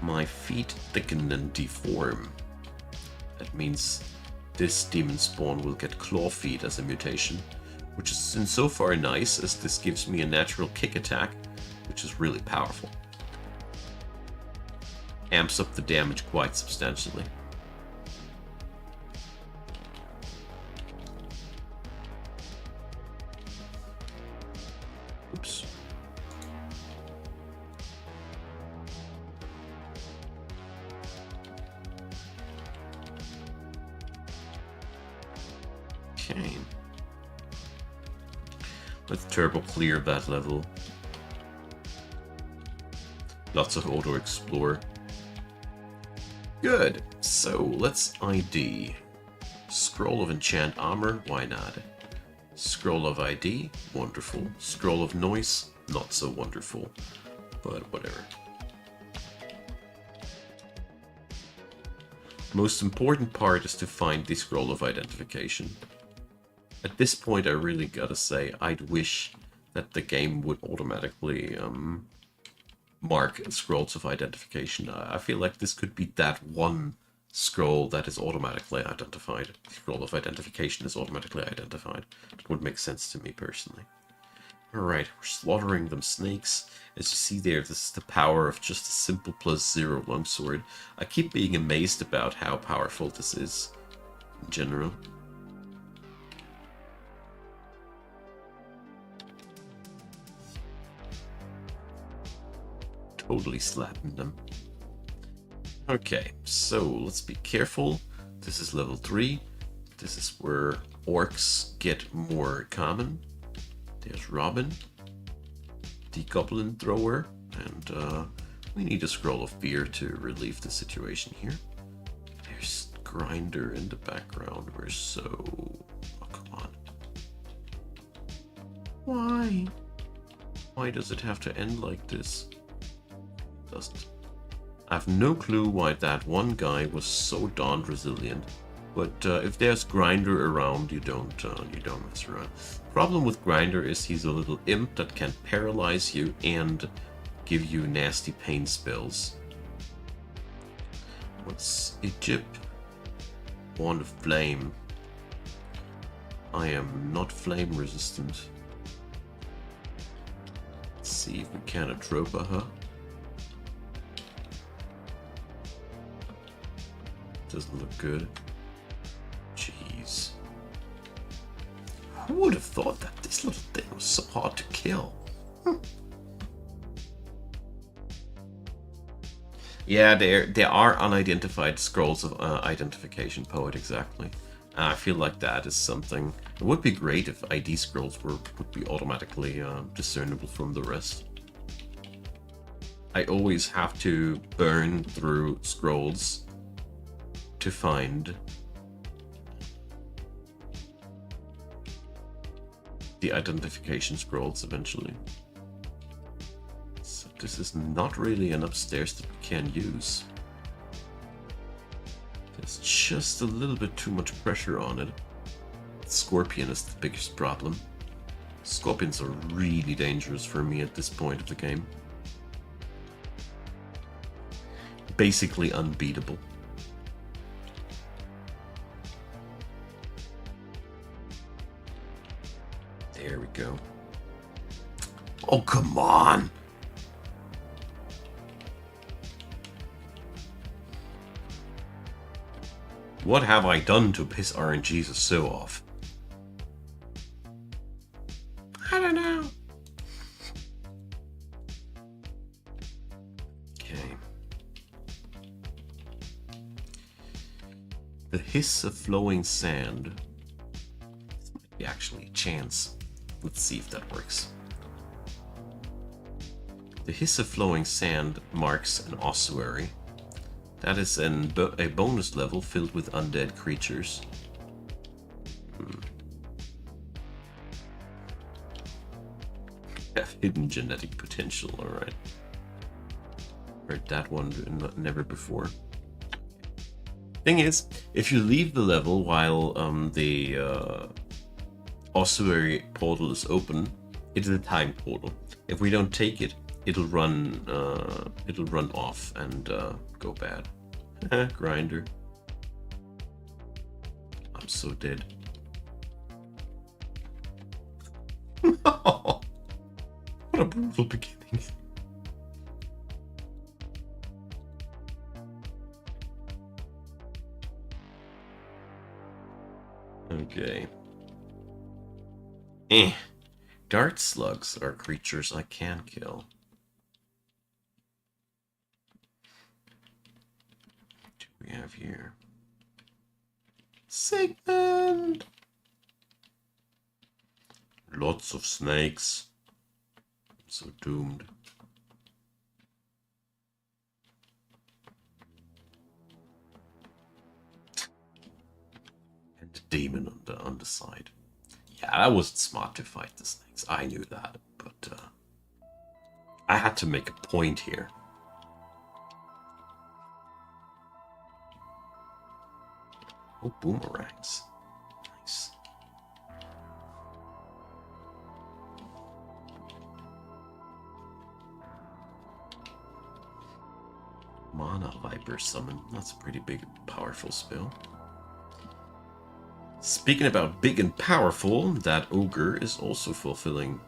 My feet thicken and deform. That means this Demonspawn will get claw feet as a mutation, which is insofar nice as this gives me a natural kick attack, which is really powerful. Amps up the damage quite substantially. Oops. Okay. Let's turbo clear that level. Lots of auto explore. Good. So let's ID. Scroll of enchant armor, why not? Scroll of ID, wonderful. Scroll of noise, not so wonderful. But whatever. Most important part is to find the scroll of identification. At this point I really gotta say, I'd wish that the game would automatically mark scrolls of identification. I feel like this could be that one scroll that is automatically identified. Scroll of identification is automatically identified. It would make sense to me personally. Alright, we're slaughtering them snakes. As you see there, this is the power of just a simple +0 longsword. I keep being amazed about how powerful this is in general. Totally slapping them. Okay, so let's be careful. This is level 3. This is where orcs get more common. There's Robin, the Goblin Thrower, and we need a scroll of beer to relieve the situation here. There's Grinder in the background. We're so... Oh, come on. Why? Why does it have to end like this? It doesn't. I have no clue why that one guy was so darned resilient. But if there's Grinder around, you don't mess around. Problem with Grinder is he's a little imp that can paralyze you and give you nasty pain spells. What's Egypt? Wand of Flame. I am not flame resistant. Let's see if we can Atropa her. Doesn't look good. Jeez. Who would have thought that this little thing was so hard to kill? Yeah, there are unidentified scrolls of identification, Poet, exactly. I feel like that is something... It would be great if ID scrolls would be automatically discernible from the rest. I always have to burn through scrolls to find the identification scrolls eventually. So this is not really an upstairs that we can use. There's just a little bit too much pressure on it. Scorpion is the biggest problem. Scorpions are really dangerous for me at this point of the game. Basically unbeatable. There we go. Oh, come on! What have I done to piss RNGesus so off? I don't know. Okay. The hiss of flowing sand. This might be actually a chance. Let's see if that works. The hiss of flowing sand marks an ossuary. That is a bonus level filled with undead creatures. Have hidden genetic potential, alright. Heard that one never before. Thing is, if you leave the level while the ossuary portal is open, it is a time portal. If we don't take it, it'll run off and go bad. Grinder. I'm so dead. What a brutal beginning. Okay. Dart slugs are creatures I can kill. What do we have here? Sigmund! Lots of snakes. I'm so doomed. And the demon on the side. Yeah, that wasn't smart to fight the snakes. I knew that, but I had to make a point here. Oh, boomerangs. Nice. Mana Viper Summon. That's a pretty big, powerful spell. Speaking about big and powerful, that ogre is also fulfilling...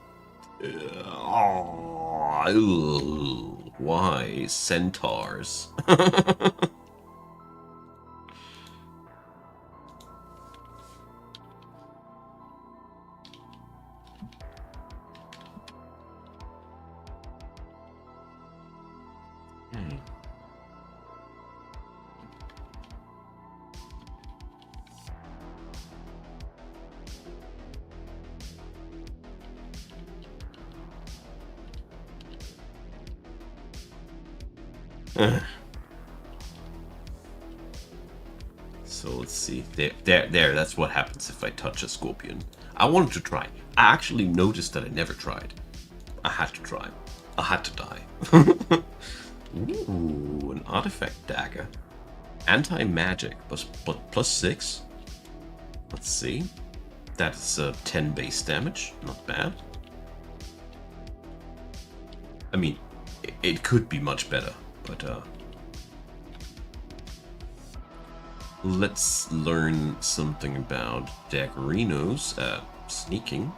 why? Centaurs. So let's see. There. That's what happens if I touch a scorpion. I wanted to try. I actually noticed that I never tried. I had to try. I had to die. Ooh, an artifact dagger. Anti-magic, but +6. Let's see. That's 10 base damage. Not bad. I mean, it could be much better, but let's learn something about daggerinos. Sneaking.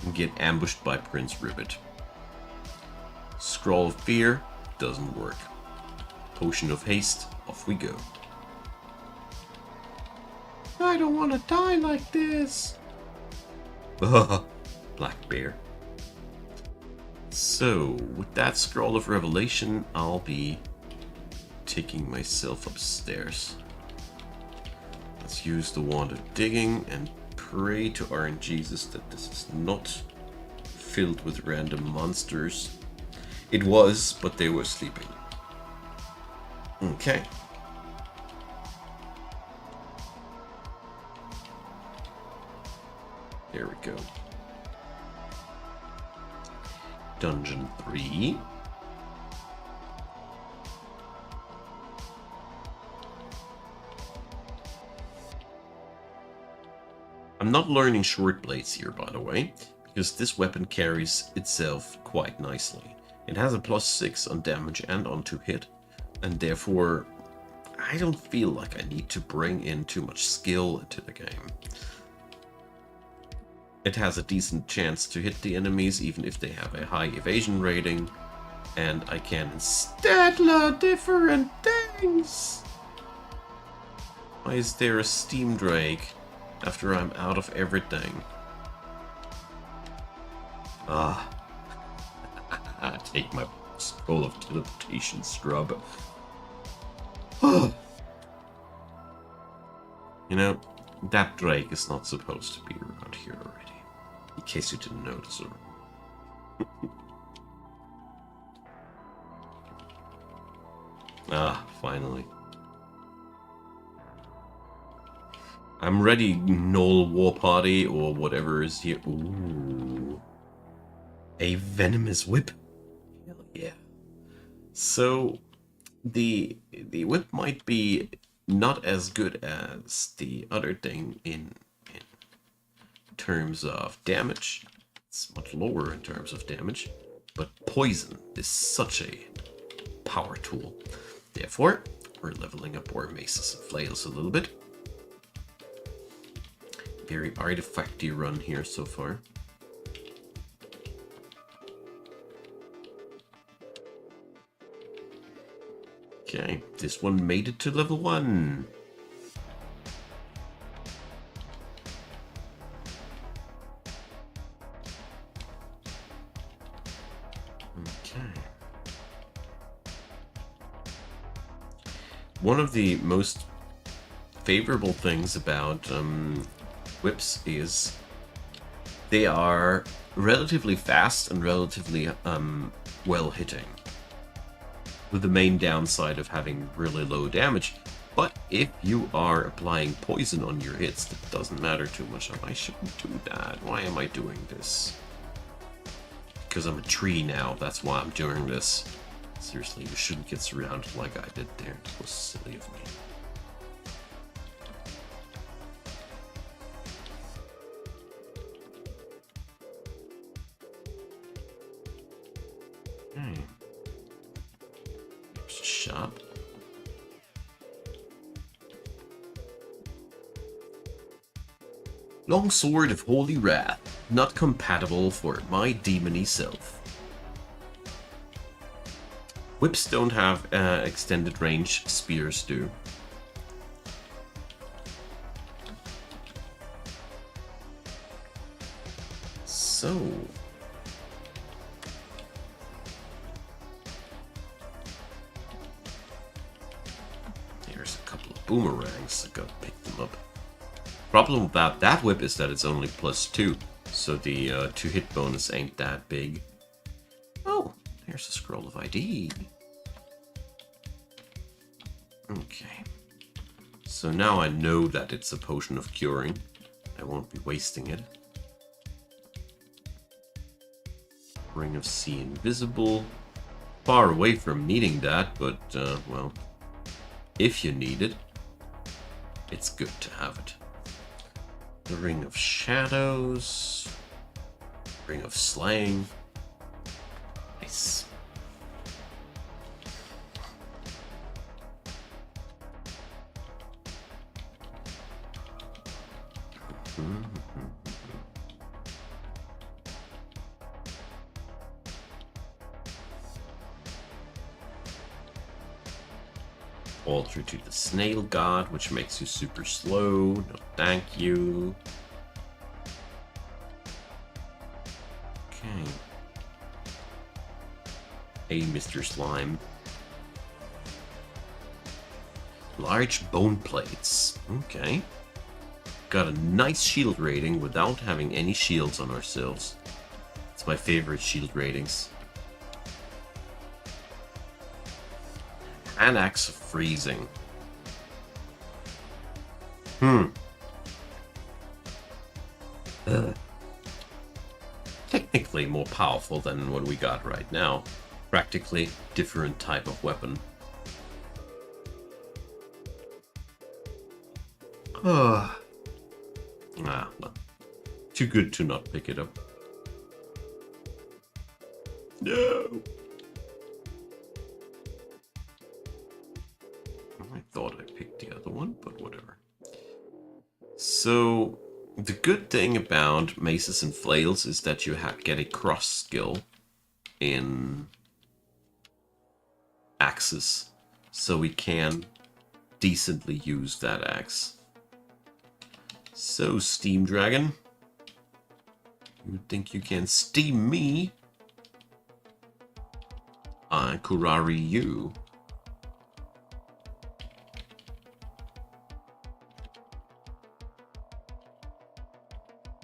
And get ambushed by Prince Ribbit. Scroll of Fear doesn't work. Potion of Haste, off we go. I don't want to die like this. Black Bear. So, with that Scroll of Revelation, I'll be taking myself upstairs. Let's use the Wand of Digging and pray to RNGesus that this is not filled with random monsters. It was, but they were sleeping. Okay. There we go. Dungeon 3. I'm not learning short blades here, by the way, because this weapon carries itself quite nicely. It has a +6 on damage and on to hit, and therefore I don't feel like I need to bring in too much skill into the game. It has a decent chance to hit the enemies even if they have a high evasion rating, and I can instead learn different things. Guys! Why is there a Steam Drake after I'm out of everything? Ah. Take my scroll of teleportation, scrub. You know, that Drake is not supposed to be around here already. In case you didn't notice already. Ah, finally. I'm ready, Knoll War Party, or whatever is here. Ooh. A venomous whip? Hell yeah. So, the whip might be not as good as the other thing in terms of damage. It's much lower in terms of damage. But poison is such a power tool. Therefore, we're leveling up our maces and flails a little bit. Very artifacty run here so far. Okay, this one made it to level 1. Okay. One of the most favorable things about whips is they are relatively fast and relatively well hitting, with the main downside of having really low damage. But if you are applying poison on your hits, that doesn't matter too much. I shouldn't do that. Why am I doing this? Because I'm a tree now, that's why I'm doing this. Seriously, you shouldn't get surrounded like I did there. It was silly of me. Shop. Longsword of Holy Wrath, not compatible for my demony self. Whips don't have extended range, spears do. So... boomerangs, I gotta pick them up. Problem about that whip is that it's only +2, so the 2 hit bonus ain't that big. Oh, there's a scroll of ID. Okay. So now I know that it's a potion of curing. I won't be wasting it. Ring of Sea Invisible. Far away from needing that, but, well, if you need it, it's good to have it. The Ring of Shadows. Ring of Slaying. Nice. Alter to the Snail God, which makes you super slow. No, thank you. Okay. Hey, Mr. Slime. Large bone plates. Okay. Got a nice shield rating without having any shields on ourselves. It's my favorite shield ratings. An Axe of Freezing. Technically more powerful than what we got right now. Practically different type of weapon. Well, too good to not pick it up. No! I thought I picked the other one, but whatever. So, the good thing about maces and flails is that you get a cross skill in axes. so we can decently use that axe. So, Steam Dragon, you think you can steam me? I Kurari you.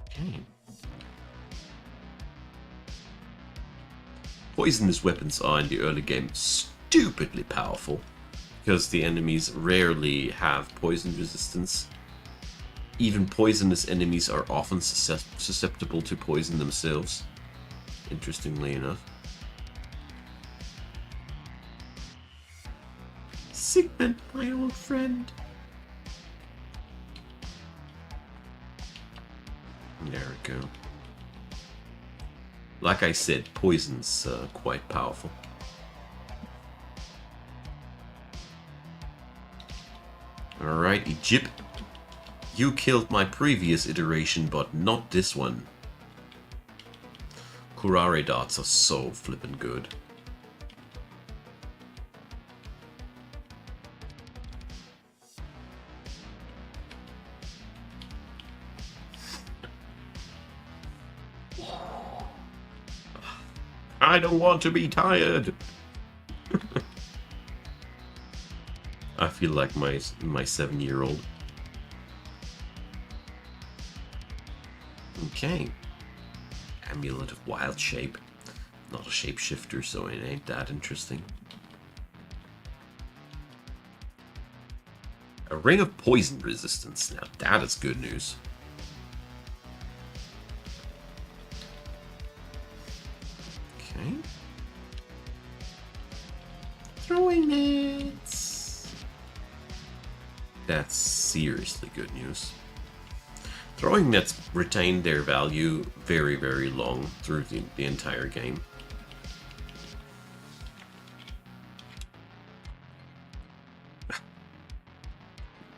Okay. Poisonous weapons are in the early game stupidly powerful, because the enemies rarely have poison resistance. Even poisonous enemies are often susceptible to poison themselves, interestingly enough. Sigmund, my old friend. There we go. Like I said, poison's quite powerful. Alright, Egypt. You killed my previous iteration, but not this one. Kurare darts are so flippin' good. I don't want to be tired. I feel like my 7-year-old. Okay. Amulet of Wild Shape. Not a shapeshifter, so it ain't that interesting. A Ring of Poison Resistance. Now that is good news. Okay. Throwing nets. That's seriously good news. Throwing nets retain their value very, very long through the entire game.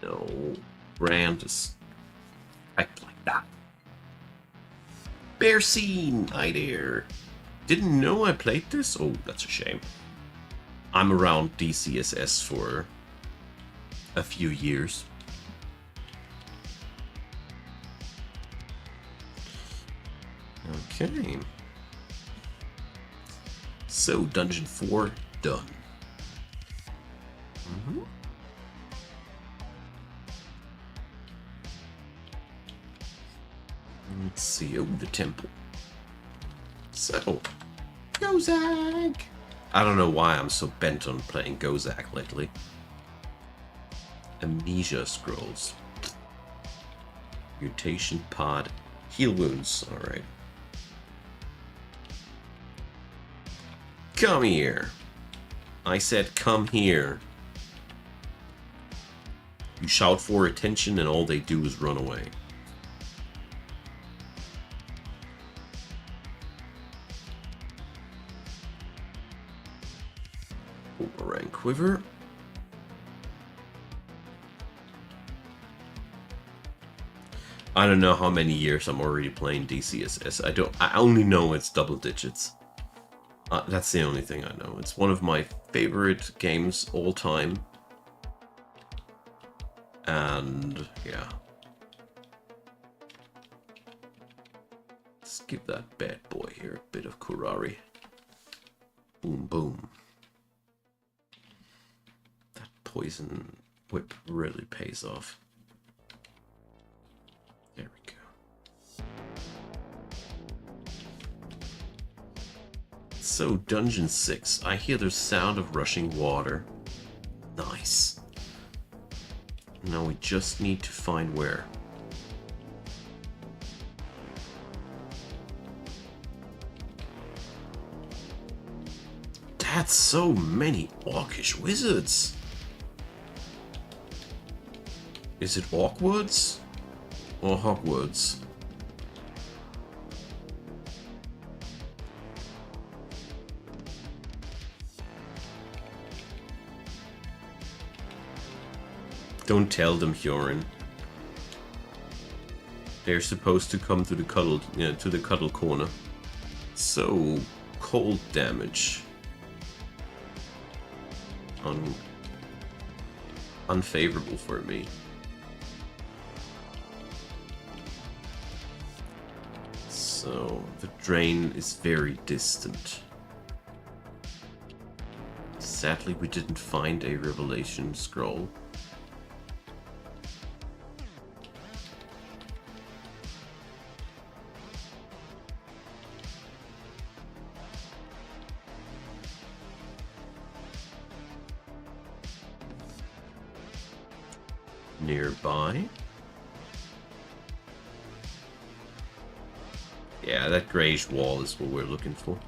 No, Brand just act like that. Bear scene, hi there. Didn't know I played this? Oh, that's a shame. I'm around DCSS for a few years. Okay. So, Dungeon 4 done. Let's see. Oh, the temple. So, Gozag! I don't know why I'm so bent on playing Gozag lately. Amnesia Scrolls. Mutation Pod. Heal wounds. Alright. Come here. I said come here. You shout for attention and all they do is run away. Boomerang Quiver. I don't know how many years I'm already playing DCSS. I only know it's double digits. That's the only thing I know. It's one of my favorite games all time. And yeah. Let's give that bad boy here a bit of Kurari. Boom, boom. That poison whip really pays off. There we go. So, Dungeon 6. I hear the sound of rushing water. Nice. Now we just need to find where. That's so many orcish wizards. Is it Orcwoods? Or Hogwarts? Don't tell them, Hyorin. They're supposed to come to the cuddle corner. So, cold damage on unfavorable for me. So the drain is very distant. Sadly, we didn't find a revelation scroll. Nearby. Yeah, that grayish wall is what we're looking for.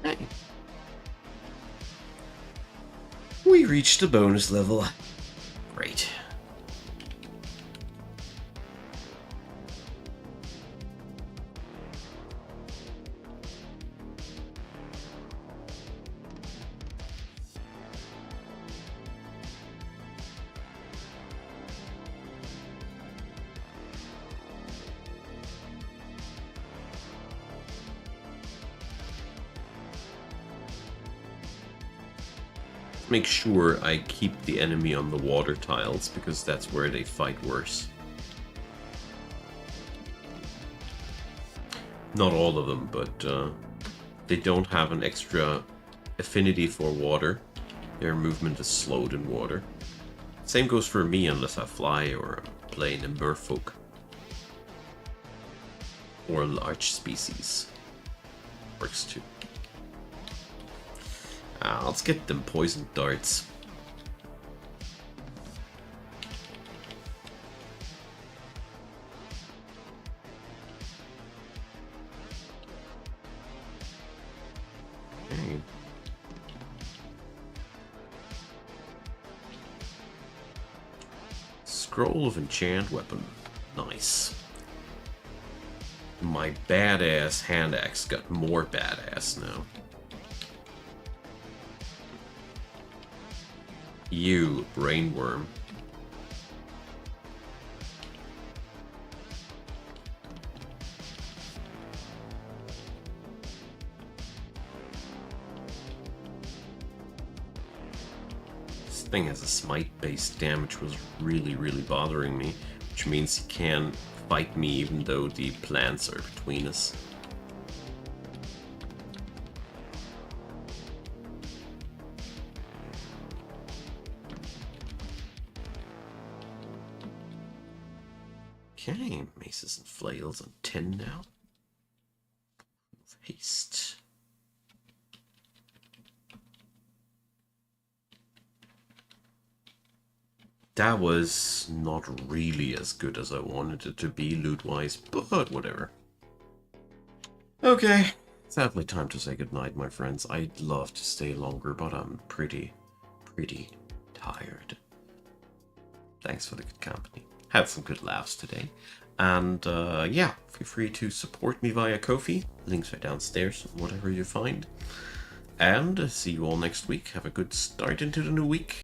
Hey. We reached a bonus level. Great. Make sure I keep the enemy on the water tiles, because that's where they fight worse. Not all of them, but they don't have an extra affinity for water. Their movement is slowed in water. Same goes for me unless I fly or play in a merfolk. Or a large species. Works too. Let's get them poison darts. Okay. Scroll of enchant weapon. Nice. My badass hand axe got more badass now. You, brainworm. This thing has a smite-based damage, was really bothering me, which means he can fight me even though the plants are between us. Okay, maces and flails on 10 now. Haste. That was not really as good as I wanted it to be loot-wise, but whatever. Okay, sadly time to say goodnight, my friends. I'd love to stay longer, but I'm pretty tired. Thanks for the good company. Had some good laughs today. And yeah, feel free to support me via Ko-fi. Links are downstairs, whatever you find. And see you all next week. Have a good start into the new week.